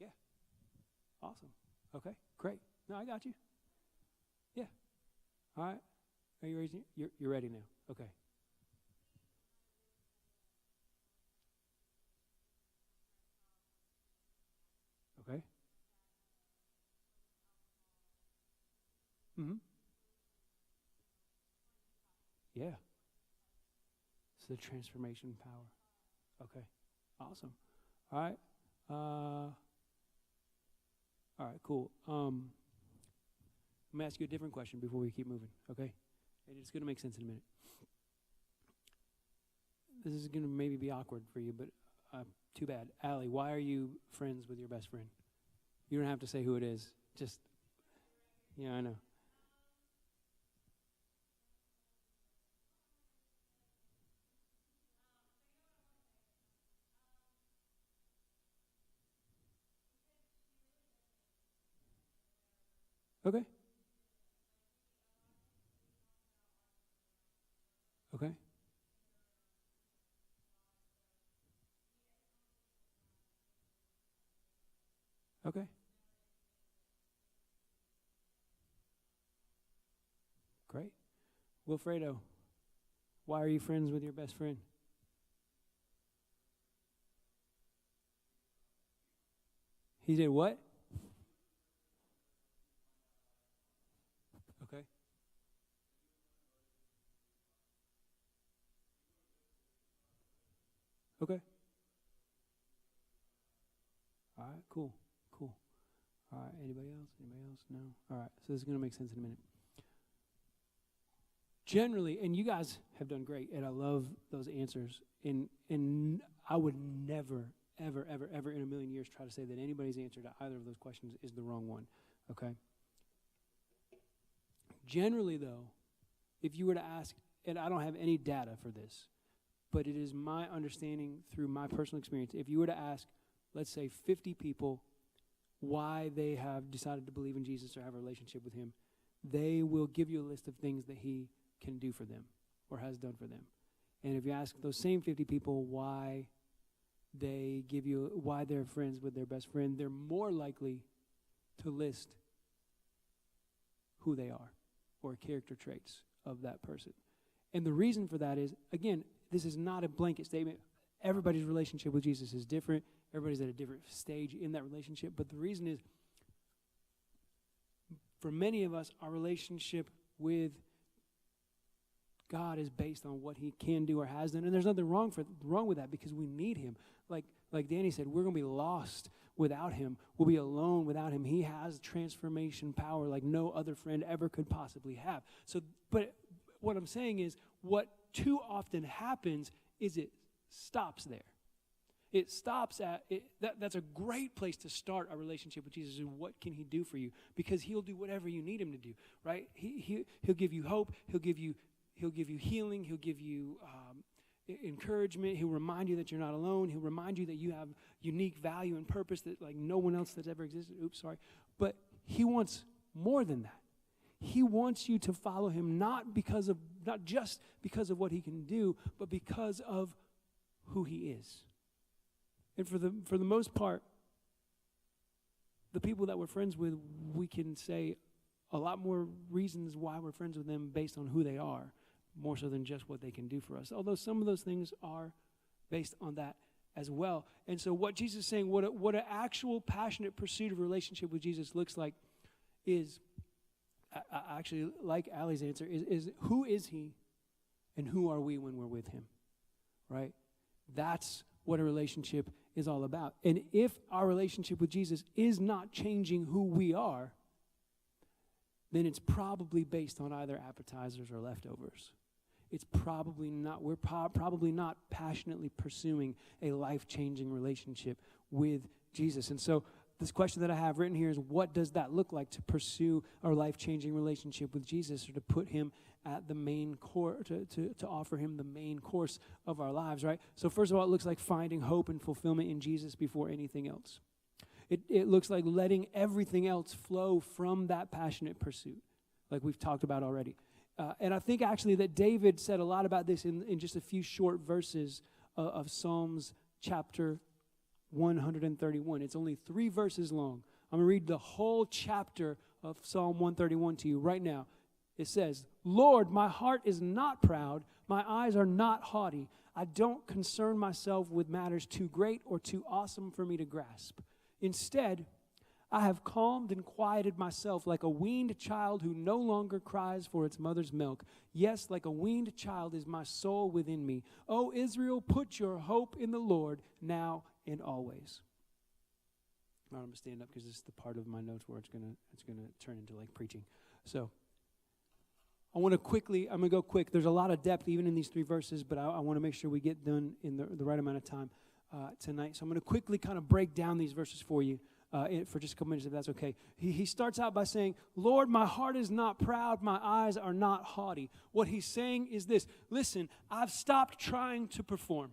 Yeah. Awesome. Okay. Great. No, I got you. Yeah. All right. Are you raising? You're ready now. Okay. Okay. Mm-hmm. Yeah. It's the transformation power. Okay. Awesome. All right. All right. Cool. I'm gonna ask you a different question before we keep moving. Okay. And it's gonna make sense in a minute. This is gonna maybe be awkward for you, but too bad. Allie, why are you friends with your best friend? You don't have to say who it is. Just, yeah, I know. Okay. Okay. Okay. Great. Wilfredo, why are you friends with your best friend? He did what? Okay. Okay. All right. Cool. Cool. All right. Anybody else? Anybody else? No. All right. So this is going to make sense in a minute. Generally, and you guys have done great, and I love those answers. And I would never, ever, ever, ever in a million years try to say that anybody's answer to either of those questions is the wrong one. Okay. Generally, though, if you were to ask, and I don't have any data for this, but it is my understanding through my personal experience, if you were to ask, let's say 50 people why they have decided to believe in Jesus or have a relationship with him, they will give you a list of things that he can do for them or has done for them. And if you ask those same 50 people why they're friends with their best friend, they're more likely to list who they are or character traits of that person. And the reason for that is, again, this is not a blanket statement. Everybody's relationship with Jesus is different. Everybody's at a different stage in that relationship. But the reason is, for many of us, our relationship with God is based on what he can do or has done. And there's nothing wrong with that because we need him. Like Danny said, we're going to be lost without him. We'll be alone without him. He has transformation power like no other friend ever could possibly have. So, but what I'm saying is, what too often happens is it stops there. It stops at it. That's a great place to start a relationship with Jesus. And what can he do for you? Because he'll do whatever you need him to do, right? He'll give you hope. He'll give you healing. He'll give you encouragement. He'll remind you that you're not alone. He'll remind you that you have unique value and purpose that like no one else that's ever existed. But he wants more than that. He wants you to follow him not just because of what he can do, but because of who he is. And for the most part, the people that we're friends with, we can say a lot more reasons why we're friends with them based on who they are, more so than just what they can do for us. Although some of those things are based on that as well. And so what Jesus is saying, what an actual passionate pursuit of relationship with Jesus looks like is, I actually like Allie's answer, is who is he and who are we when we're with him, right? That's what a relationship is all about. And if our relationship with Jesus is not changing who we are, then it's probably based on either appetizers or leftovers. It's probably not, we're probably not passionately pursuing a life-changing relationship with Jesus. And so this question that I have written here is, what does that look like to pursue our life-changing relationship with Jesus, or to put him at the main core, to offer him the main course of our lives, right? So first of all, it looks like finding hope and fulfillment in Jesus before anything else. It looks like letting everything else flow from that passionate pursuit, like we've talked about already. And I think actually that David said a lot about this in just a few short verses of Psalms chapter 131. It's only 3 verses long. I'm going to read the whole chapter of Psalm 131 to you right now. It says, "Lord, my heart is not proud. My eyes are not haughty. I don't concern myself with matters too great or too awesome for me to grasp. Instead, I have calmed and quieted myself like a weaned child who no longer cries for its mother's milk. Yes, like a weaned child is my soul within me. O Israel, put your hope in the Lord now and always." I'm going to stand up because this is the part of my notes where it's going to turn into like preaching. So I'm going to go quick. There's a lot of depth even in these 3 verses, but I want to make sure we get done in the right amount of time tonight. So I'm going to quickly kind of break down these verses for you for just a couple minutes, if that's okay. He starts out by saying, "Lord, my heart is not proud. My eyes are not haughty." What he's saying is this: listen, I've stopped trying to perform.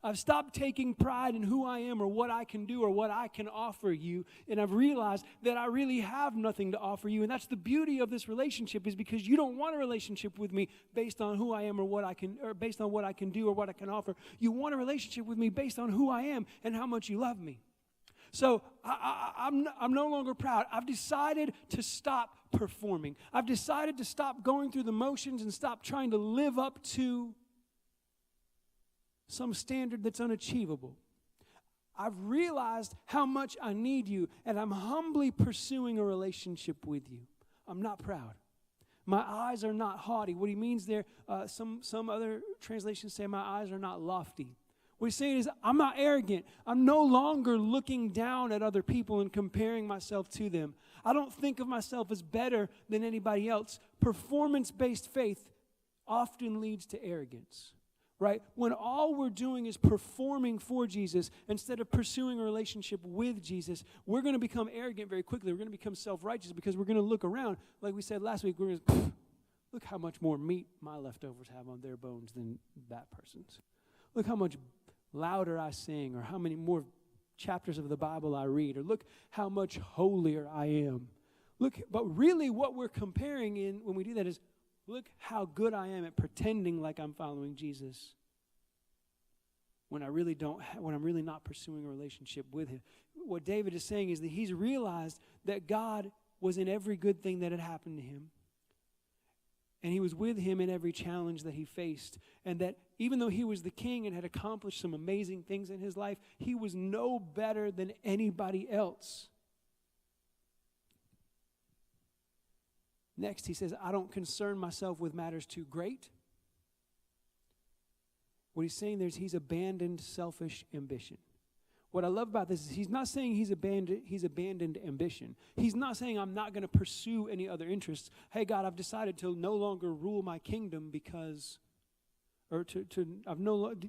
I've stopped taking pride in who I am or what I can do or what I can offer you. And I've realized that I really have nothing to offer you. And that's the beauty of this relationship, is because you don't want a relationship with me based on who I am or what I can, or based on what I can do or what I can offer. You want a relationship with me based on who I am and how much you love me. So I'm no longer proud. I've decided to stop performing. I've decided to stop going through the motions and stop trying to live up to some standard that's unachievable. I've realized how much I need you, and I'm humbly pursuing a relationship with you. I'm not proud. My eyes are not haughty. What he means there, some other translations say my eyes are not lofty. What he's saying is I'm not arrogant. I'm no longer looking down at other people and comparing myself to them. I don't think of myself as better than anybody else. Performance-based faith often leads to arrogance. Right? When all we're doing is performing for Jesus instead of pursuing a relationship with Jesus, we're going to become arrogant very quickly. We're going to become self-righteous because we're going to look around. Like we said last week, we're going to look how much more meat my leftovers have on their bones than that person's. Look how much louder I sing, or how many more chapters of the Bible I read, or look how much holier I am. But really what we're comparing in when we do that is, look how good I am at pretending like I'm following Jesus when I really don't, when I'm really not pursuing a relationship with him. What David is saying is that he's realized that God was in every good thing that had happened to him. And he was with him in every challenge that he faced. And that even though he was the king and had accomplished some amazing things in his life, he was no better than anybody else. Next, he says, I don't concern myself with matters too great. What he's saying there is he's abandoned selfish ambition. What I love about this is he's not saying he's abandoned ambition. He's not saying I'm not going to pursue any other interests. Hey, God, I've decided to no longer rule my kingdom because, or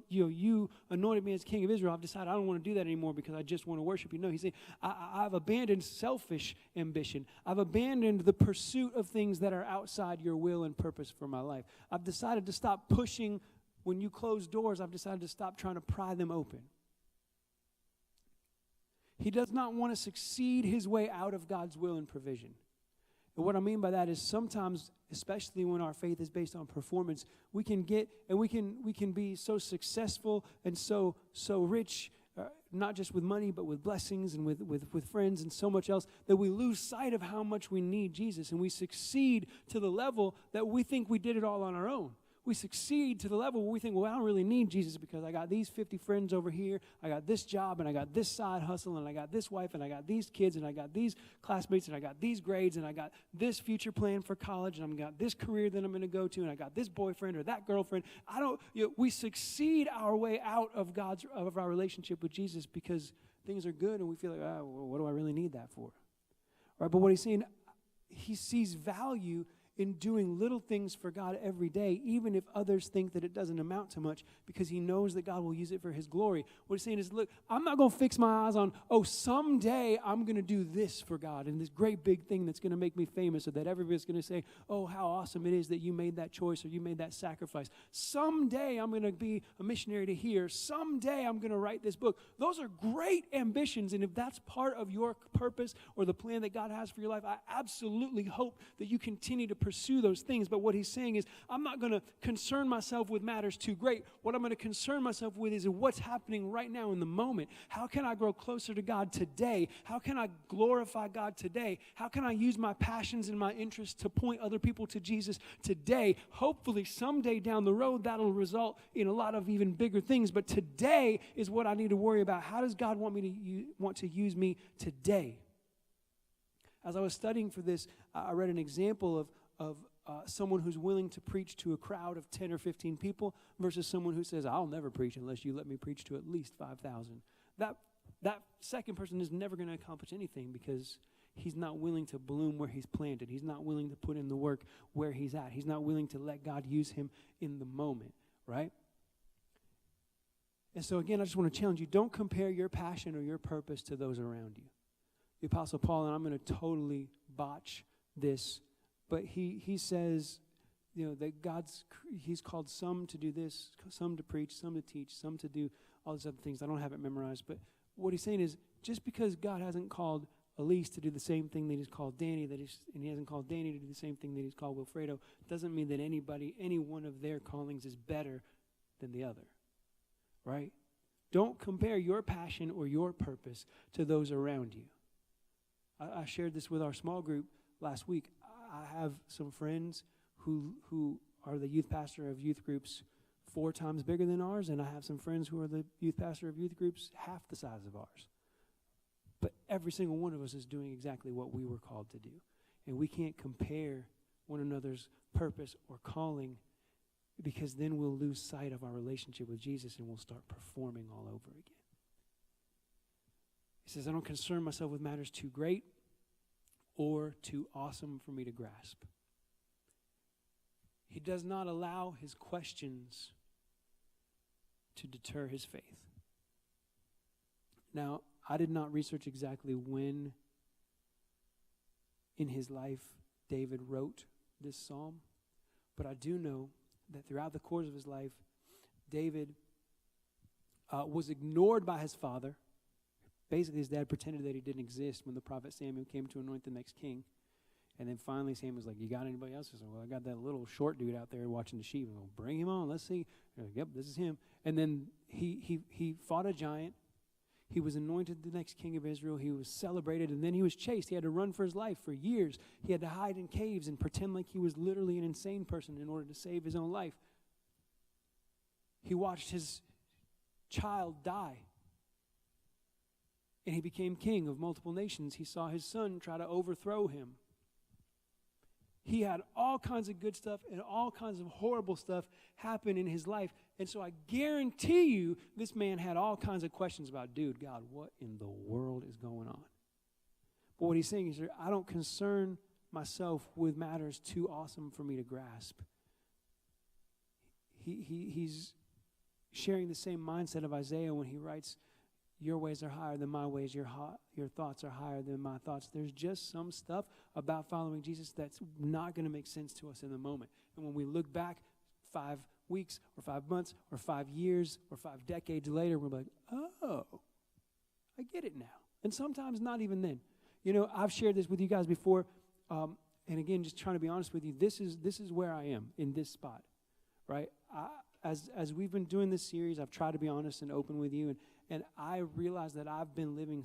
you anointed me as king of Israel. I've decided I don't want to do that anymore because I just want to worship you. No, he's saying I've abandoned selfish ambition. I've abandoned the pursuit of things that are outside your will and purpose for my life. I've decided to stop pushing. When you close doors, I've decided to stop trying to pry them open. He does not want to succeed his way out of God's will and provision. And what I mean by that is sometimes, especially when our faith is based on performance, we can be so successful and so rich, not just with money, but with blessings and with friends and so much else, that we lose sight of how much we need Jesus. And we succeed to the level that we think we did it all on our own. We succeed to the level where we think, well, I don't really need Jesus because I got these 50 friends over here, I got this job, and I got this side hustle, and I got this wife, and I got these kids, and I got these classmates, and I got these grades, and I got this future plan for college, and I got this career that I'm going to go to, and I got this boyfriend or that girlfriend. We succeed our way out of our relationship with Jesus because things are good, and we feel like, well, what do I really need that for? Right? But what he's saying, he sees value in doing little things for God every day, even if others think that it doesn't amount to much, because he knows that God will use it for his glory. What he's saying is, look, I'm not going to fix my eyes on, someday I'm going to do this for God, and this great big thing that's going to make me famous, or that everybody's going to say, oh, how awesome it is that you made that choice or you made that sacrifice. Someday I'm going to be a missionary to here. Someday I'm going to write this book. Those are great ambitions, and if that's part of your purpose or the plan that God has for your life, I absolutely hope that you continue to pursue those things. But what he's saying is, I'm not going to concern myself with matters too great. What I'm going to concern myself with is what's happening right now in the moment. How can I grow closer to God today? How can I glorify God today? How can I use my passions and my interests to point other people to Jesus today? Hopefully someday down the road that'll result in a lot of even bigger things. But today is what I need to worry about. How does God want to use me today? As I was studying for this, I read an example of someone who's willing to preach to a crowd of 10 or 15 people versus someone who says, I'll never preach unless you let me preach to at least 5,000. That second person is never going to accomplish anything because he's not willing to bloom where he's planted. He's not willing to put in the work where he's at. He's not willing to let God use him in the moment, right? And so again, I just want to challenge you, don't compare your passion or your purpose to those around you. The Apostle Paul, and I'm going to totally botch this, but he says, that he's called some to do this, some to preach, some to teach, some to do all these other things. I don't have it memorized, but what he's saying is just because God hasn't called Elise to do the same thing that he's called Danny, and he hasn't called Danny to do the same thing that he's called Wilfredo, doesn't mean that any one of their callings is better than the other, right? Don't compare your passion or your purpose to those around you. I shared this with our small group last week. I have some friends who are the youth pastor of youth groups 4 times bigger than ours, and I have some friends who are the youth pastor of youth groups half the size of ours. But every single one of us is doing exactly what we were called to do. And we can't compare one another's purpose or calling, because then we'll lose sight of our relationship with Jesus and we'll start performing all over again. He says, I don't concern myself with matters too great or too awesome for me to grasp. He does not allow his questions to deter his faith. Now, I did not research exactly when in his life David wrote this psalm, but I do know that throughout the course of his life, David was ignored by his father. Basically, his dad pretended that he didn't exist when the prophet Samuel came to anoint the next king. And then finally Samuel was like, you got anybody else? He said, well, I got that little short dude out there watching the sheep. Well, bring him on. Let's see. Like, yep, this is him. And then he fought a giant. He was anointed the next king of Israel. He was celebrated, and then he was chased. He had to run for his life for years. He had to hide in caves and pretend like he was literally an insane person in order to save his own life. He watched his child die, and he became king of multiple nations. He saw his son try to overthrow him. He had all kinds of good stuff and all kinds of horrible stuff happen in his life. And so I guarantee you this man had all kinds of questions about, dude, God, what in the world is going on? But what he's saying is, I don't concern myself with matters too awesome for me to grasp. He's sharing the same mindset of Isaiah when he writes, your ways are higher than my ways. Your thoughts are higher than my thoughts. There's just some stuff about following Jesus that's not going to make sense to us in the moment. And when we look back 5 weeks or 5 months or 5 years or 5 decades later, we're like, oh, I get it now. And sometimes not even then. You know, I've shared this with you guys before. And again, just trying to be honest with you, this is where I am in this spot, right? As we've been doing this series, I've tried to be honest and open with you, and I realize that I've been living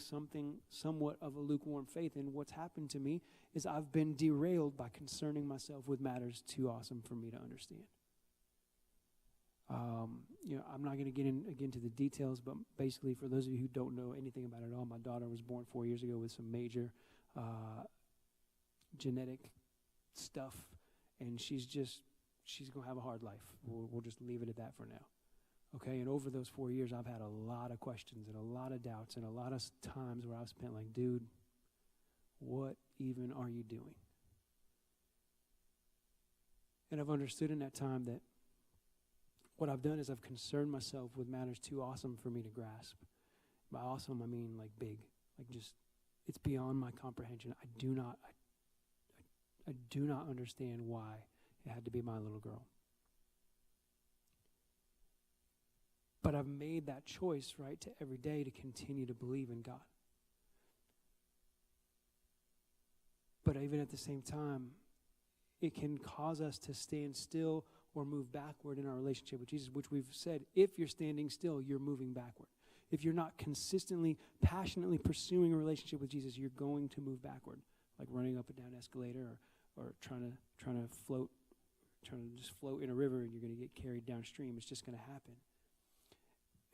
somewhat of a lukewarm faith, and what's happened to me is I've been derailed by concerning myself with matters too awesome for me to understand. You know, I'm not going to get into the details, but basically, for those of you who don't know anything about it at all, my daughter was born 4 years ago with some major genetic stuff, and she's going to have a hard life. We'll just leave it at that for now. Okay, and over those 4 years, I've had a lot of questions and a lot of doubts and a lot of times where I've spent like, dude, what even are you doing? And I've understood in that time that what I've done is I've concerned myself with matters too awesome for me to grasp. By awesome, I mean like big, like just, it's beyond my comprehension. I do not understand why it had to be my little girl. But I've made that choice, right, to every day to continue to believe in God. But even at the same time, it can cause us to stand still or move backward in our relationship with Jesus, which we've said, if you're standing still, you're moving backward. If you're not consistently, passionately pursuing a relationship with Jesus, you're going to move backward, like running up and down an escalator or trying to just float in a river, and you're going to get carried downstream. It's just going to happen.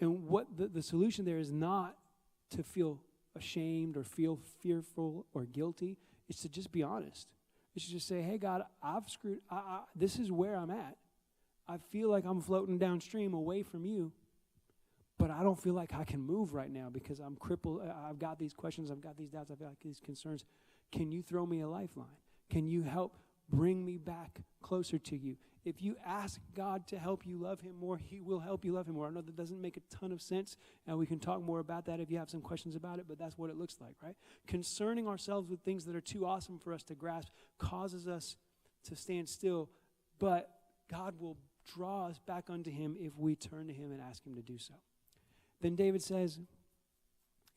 And what the solution there is not to feel ashamed or feel fearful or guilty. It's to just be honest. It's to just say, hey, God, I've screwed. This is where I'm at. I feel like I'm floating downstream away from you, but I don't feel like I can move right now because I'm crippled. I've got these questions. I've got these doubts. I've got these concerns. Can you throw me a lifeline? Can you help bring me back closer to you? If you ask God to help you love him more, he will help you love him more. I know that doesn't make a ton of sense, and we can talk more about that if you have some questions about it, but that's what it looks like, right? Concerning ourselves with things that are too awesome for us to grasp causes us to stand still, but God will draw us back unto him if we turn to him and ask him to do so. Then David says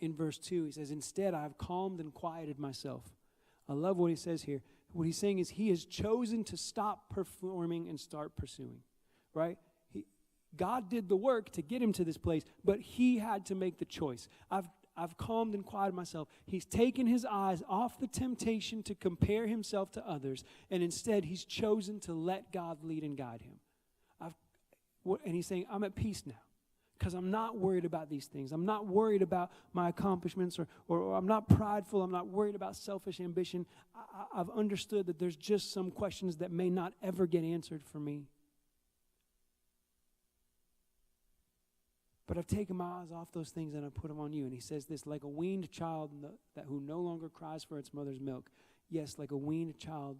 in verse 2, he says, instead I have calmed and quieted myself. I love what he says here. What he's saying is he has chosen to stop performing and start pursuing, right? God did the work to get him to this place, but he had to make the choice. I've calmed and quieted myself. He's taken his eyes off the temptation to compare himself to others, and instead he's chosen to let God lead and guide him. And he's saying, I'm at peace now because I'm not worried about these things. I'm not worried about my accomplishments or I'm not prideful. I'm not worried about selfish ambition. I've understood that there's just some questions that may not ever get answered for me. But I've taken my eyes off those things and I put them on you. And he says this, like a weaned child who no longer cries for its mother's milk. Yes, like a weaned child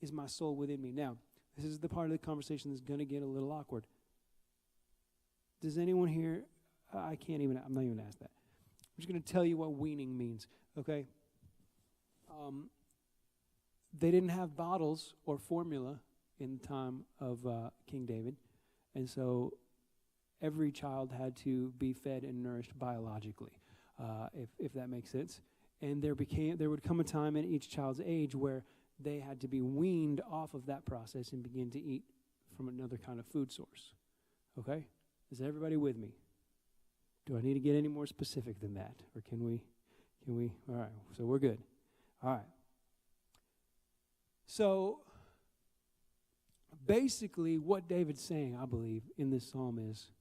is my soul within me. Now, this is the part of the conversation that's going to get a little awkward. Does anyone here, I'm not even going to ask that. I'm just going to tell you what weaning means, okay? They didn't have bottles or formula in the time of King David. And so every child had to be fed and nourished biologically, if that makes sense. And there would come a time in each child's age where they had to be weaned off of that process and begin to eat from another kind of food source. Okay? Is everybody with me? Do I need to get any more specific than that? Or can we? All right, so we're good. All right. So basically what David's saying, I believe, in this psalm is,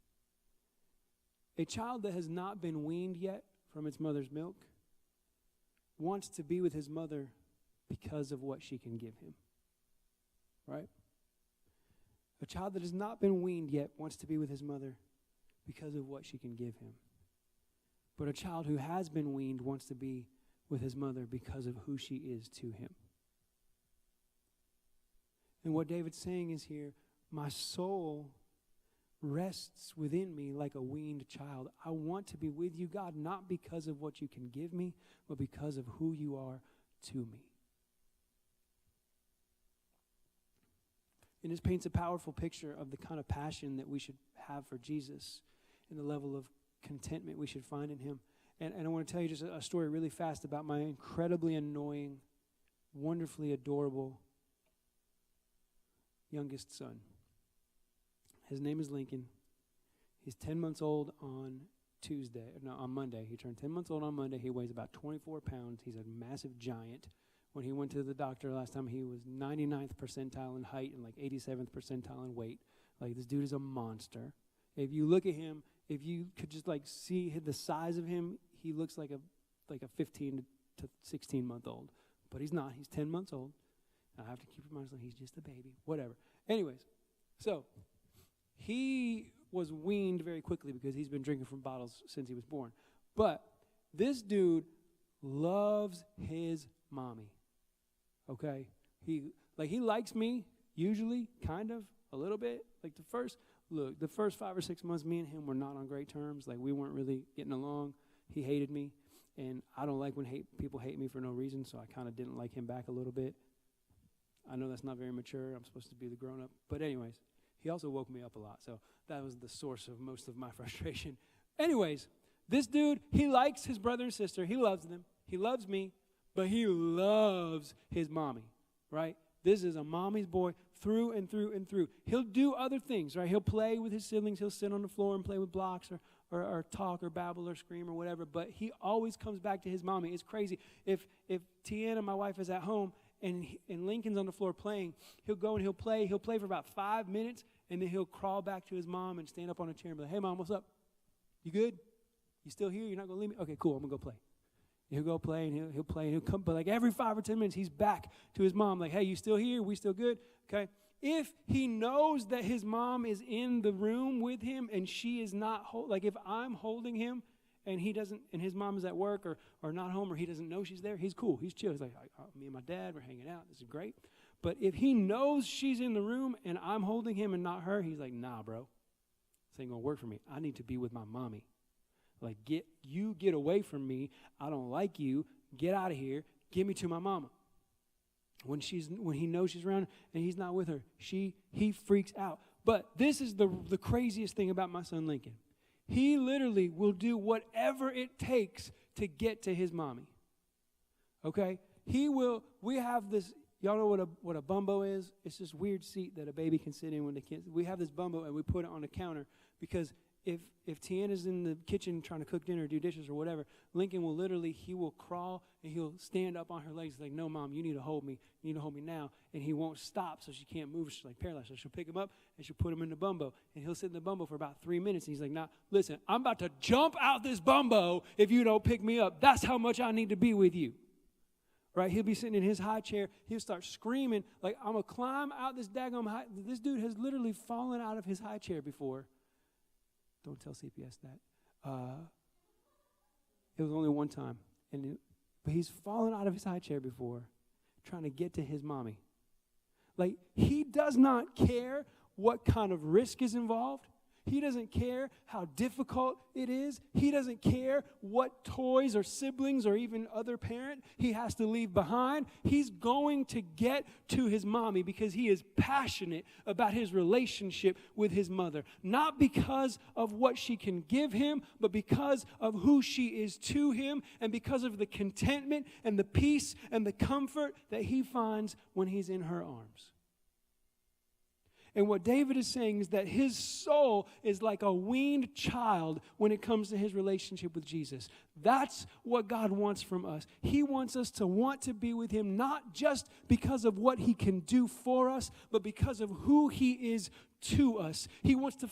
a child that has not been weaned yet from its mother's milk wants to be with his mother because of what she can give him. Right? A child that has not been weaned yet wants to be with his mother because of what she can give him. But a child who has been weaned wants to be with his mother because of who she is to him. And what David's saying is here, my soul rests within me like a weaned child. I want to be with you, God, not because of what you can give me, but because of who you are to me. And this paints a powerful picture of the kind of passion that we should have for Jesus and the level of contentment we should find in him. And I want to tell you just a story really fast about my incredibly annoying, wonderfully adorable youngest son. His name is Lincoln. He's 10 months old on Monday. He turned 10 months old on Monday. He weighs about 24 pounds. He's a massive giant. When he went to the doctor last time, he was 99th percentile in height and like 87th percentile in weight. Like, this dude is a monster. If you look at him, if you could just like see the size of him, he looks like a 15 to 16 month old. But he's not. He's 10 months old. I have to keep reminding he's just a baby. Whatever. Anyways, so he was weaned very quickly because he's been drinking from bottles since he was born. But this dude loves his mommy. Okay? He likes me, usually, kind of, a little bit. Like the first 5 or 6 months, me and him were not on great terms. Like, we weren't really getting along. He hated me, and I don't like when people hate me for no reason, so I kind of didn't like him back a little bit. I know that's not very mature. I'm supposed to be the grown-up. But anyways, he also woke me up a lot, so that was the source of most of my frustration. Anyways, this dude, he likes his brother and sister. He loves them. He loves me, but he loves his mommy, right? This is a mommy's boy through and through and through. He'll do other things, right? He'll play with his siblings. He'll sit on the floor and play with blocks or talk or babble or scream or whatever, but he always comes back to his mommy. It's crazy. If Tiana, my wife, is at home and Lincoln's on the floor playing, he'll go and he'll play. He'll play for about 5 minutes, and then he'll crawl back to his mom and stand up on a chair and be like, "Hey, Mom, what's up? You good? You still here? You're not going to leave me? Okay, cool. I'm going to go play." He'll go play, and he'll play, and he'll come, but like every 5 or 10 minutes, he's back to his mom, like, "Hey, you still here? We still good?" Okay? If he knows that his mom is in the room with him and she is not, like if I'm holding him and he doesn't, and his mom is at work or not home or he doesn't know she's there, he's cool. He's chill. He's like, me and my dad, we're hanging out. This is great. But if he knows she's in the room and I'm holding him and not her, he's like, "Nah, bro. This ain't going to work for me. I need to be with my mommy. Like, get away from me. I don't like you. Get out of here. Give me to my mama." When he knows she's around and he's not with her, he freaks out. But this is the craziest thing about my son Lincoln. He literally will do whatever it takes to get to his mommy. Okay? We have this, y'all know what a bumbo is? It's this weird seat that a baby can sit in when they can't. We have this bumbo and we put it on the counter because if Tiana's in the kitchen trying to cook dinner or do dishes or whatever, Lincoln will literally, he will crawl and he'll stand up on her legs like, no, Mom, you need to hold me. You need to hold me now. And he won't stop so she can't move. She's like paralyzed. So she'll pick him up and she'll put him in the bumbo. And he'll sit in the bumbo for about 3 minutes. And he's like, nah, listen, I'm about to jump out this bumbo if you don't pick me up. That's how much I need to be with you. Right? He'll be sitting in his high chair. He'll start screaming like, I'm going to climb out this daggone high. This dude has literally fallen out of his high chair before. Don't tell CPS that. It was only one time. But he's fallen out of his high chair before trying to get to his mommy. Like, he does not care what kind of risk is involved. He doesn't care how difficult it is. He doesn't care what toys or siblings or even other parent he has to leave behind. He's going to get to his mommy because he is passionate about his relationship with his mother. Not because of what she can give him, but because of who she is to him and because of the contentment and the peace and the comfort that he finds when he's in her arms. And what David is saying is that his soul is like a weaned child when it comes to his relationship with Jesus. That's what God wants from us. He wants us to want to be with him, not just because of what he can do for us, but because of who he is to us. He wants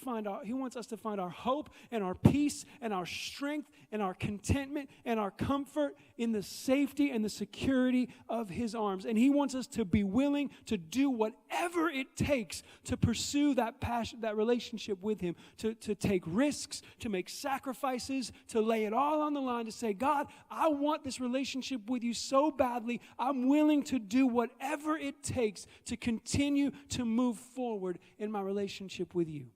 us to find our hope and our peace and our strength and our contentment and our comfort in the safety and the security of his arms. And he wants us to be willing to do whatever it takes to pursue that passion, that relationship with him, to take risks, to make sacrifices, to lay it all on the line, to say, God, I want this relationship with you so badly. I'm willing to do whatever it takes to continue to move forward in my relationship with you.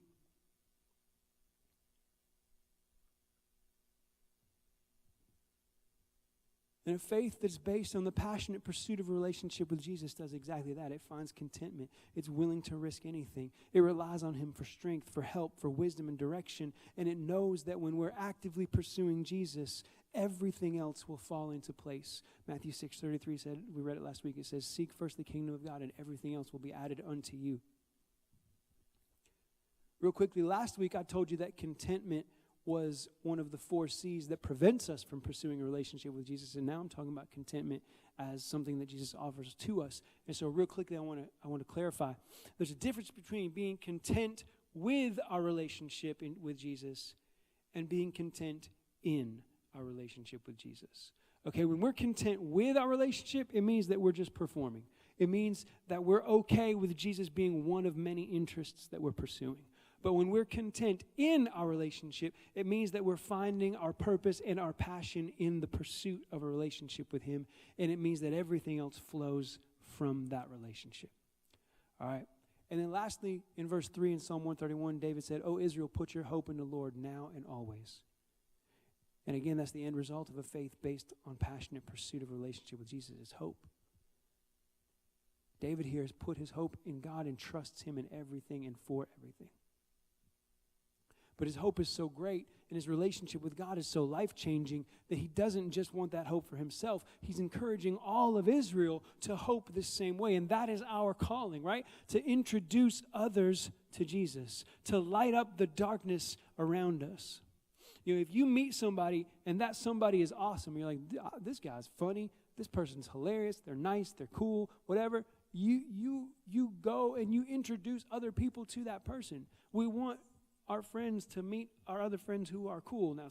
And a faith that's based on the passionate pursuit of a relationship with Jesus does exactly that. It finds contentment. It's willing to risk anything. It relies on him for strength, for help, for wisdom and direction. And it knows that when we're actively pursuing Jesus, everything else will fall into place. Matthew 6:33 said, we read it last week, it says, seek first the kingdom of God and everything else will be added unto you. Real quickly, last week I told you that contentment was one of the 4 C's that prevents us from pursuing a relationship with Jesus. And now I'm talking about contentment as something that Jesus offers to us. And so real quickly, I want to clarify. There's a difference between being content with our relationship with Jesus and being content in our relationship with Jesus. Okay, when we're content with our relationship, it means that we're just performing. It means that we're okay with Jesus being one of many interests that we're pursuing. But when we're content in our relationship, it means that we're finding our purpose and our passion in the pursuit of a relationship with him. And it means that everything else flows from that relationship. All right. And then lastly, in verse 3 in Psalm 131, David said, O Israel, put your hope in the Lord now and always. And again, that's the end result of a faith based on passionate pursuit of a relationship with Jesus, is hope. David here has put his hope in God and trusts him in everything and for everything. But his hope is so great and his relationship with God is so life-changing that he doesn't just want that hope for himself. He's encouraging all of Israel to hope this same way. And that is our calling, right? To introduce others to Jesus, to light up the darkness around us. You know, if you meet somebody and that somebody is awesome, you're like, this guy's funny, this person's hilarious, they're nice, they're cool, whatever. You go and you introduce other people to that person. We want our friends to meet our other friends who are cool. Now,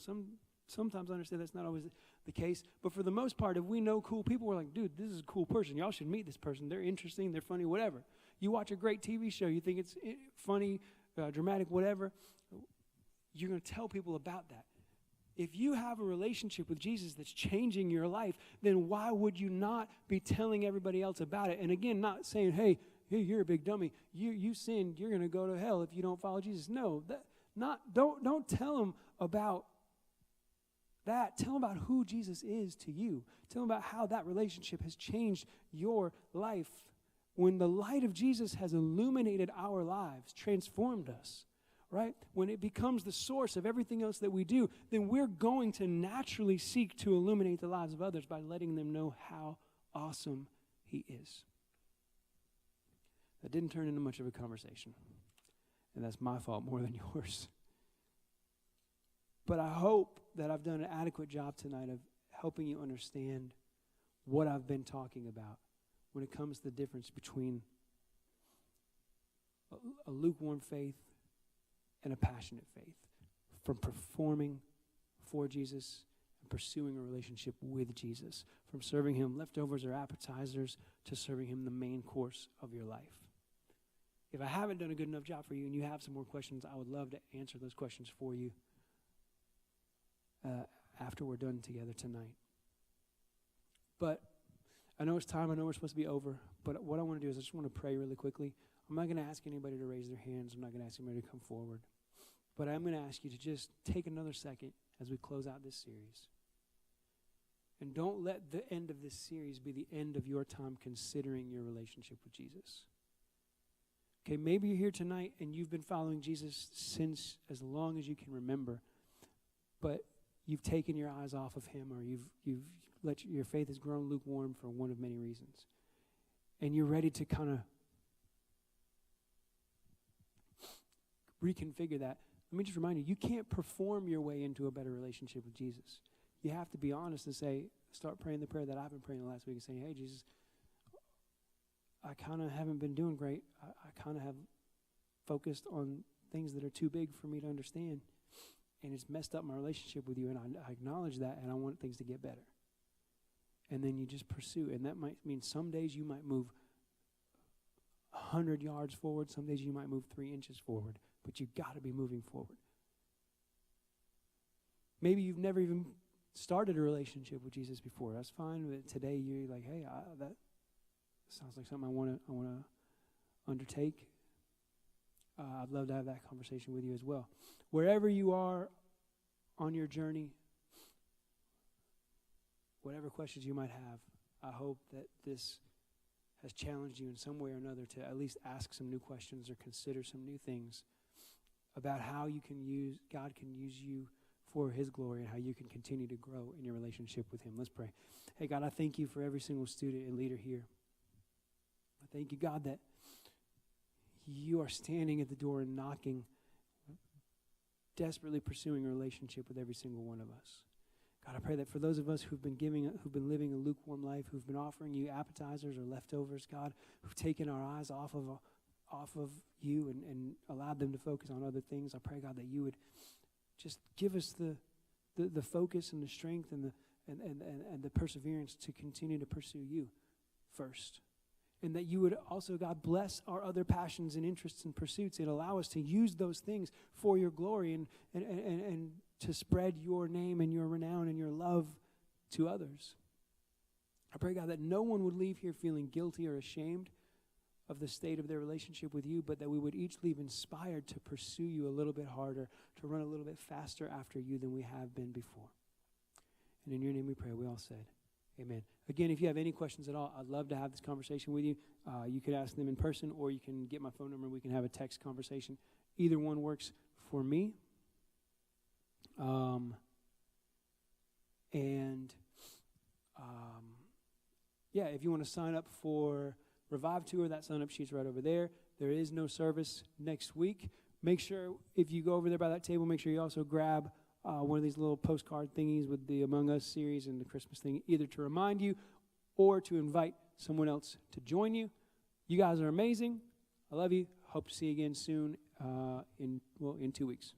sometimes I understand that's not always the case, but for the most part, if we know cool people, we're like, dude, this is a cool person. Y'all should meet this person. They're interesting, they're funny, whatever. You watch a great TV show, you think it's funny, dramatic, whatever, you're going to tell people about that. If you have a relationship with Jesus that's changing your life, then why would you not be telling everybody else about it? And again, not saying, hey, you're a big dummy. You sinned. You're going to go to hell if you don't follow Jesus. No, don't tell them about that. Tell them about who Jesus is to you. Tell them about how that relationship has changed your life. When the light of Jesus has illuminated our lives, transformed us, right? When it becomes the source of everything else that we do, then we're going to naturally seek to illuminate the lives of others by letting them know how awesome He is. That didn't turn into much of a conversation, and that's my fault more than yours. But I hope that I've done an adequate job tonight of helping you understand what I've been talking about when it comes to the difference between a lukewarm faith and a passionate faith, from performing for Jesus and pursuing a relationship with Jesus, from serving Him leftovers or appetizers to serving Him the main course of your life. If I haven't done a good enough job for you and you have some more questions, I would love to answer those questions for you after we're done together tonight. But I know it's time. I know we're supposed to be over. But what I want to do is I just want to pray really quickly. I'm not going to ask anybody to raise their hands. I'm not going to ask anybody to come forward. But I'm going to ask you to just take another second as we close out this series. And don't let the end of this series be the end of your time considering your relationship with Jesus. Okay, maybe you're here tonight and you've been following Jesus since as long as you can remember, but you've taken your eyes off of Him, or you've let your faith has grown lukewarm for one of many reasons. And you're ready to kind of reconfigure that. Let me just remind you, you can't perform your way into a better relationship with Jesus. You have to be honest and start praying the prayer that I've been praying the last week and saying, hey, Jesus, I kind of haven't been doing great. I kind of have focused on things that are too big for me to understand. And it's messed up my relationship with you, and I acknowledge that, and I want things to get better. And then you just pursue. And that might mean some days you might move 100 yards forward. Some days you might move 3 inches forward. But you've got to be moving forward. Maybe you've never even started a relationship with Jesus before. That's fine. But today you're like, hey, that sounds like something I want to undertake. I'd love to have that conversation with you as well. Wherever you are on your journey, whatever questions you might have, I hope that this has challenged you in some way or another to at least ask some new questions or consider some new things about how God can use you for His glory and how you can continue to grow in your relationship with Him. Let's pray. Hey, God, I thank you for every single student and leader here. I thank you, God, that you are standing at the door and knocking, desperately pursuing a relationship with every single one of us. God, I pray that for those of us who've been living a lukewarm life, who've been offering you appetizers or leftovers, God, who've taken our eyes off of you and allowed them to focus on other things, I pray, God, that you would just give us the focus and the strength and the perseverance to continue to pursue you first. And that you would also, God, bless our other passions and interests and pursuits and allow us to use those things for your glory and to spread your name and your renown and your love to others. I pray, God, that no one would leave here feeling guilty or ashamed of the state of their relationship with you, but that we would each leave inspired to pursue you a little bit harder, to run a little bit faster after you than we have been before. And in your name we pray, we all said, amen. Again, if you have any questions at all, I'd love to have this conversation with you. You could ask them in person, or you can get my phone number. We can have a text conversation. Either one works for me. Yeah, if you want to sign up for Revive Tour, that sign-up sheet's right over there. There is no service next week. Make sure, if you go over there by that table, make sure you also grab one of these little postcard thingies with the Among Us series and the Christmas thing, either to remind you or to invite someone else to join you. You guys are amazing. I love you. Hope to see you again soon in 2 weeks.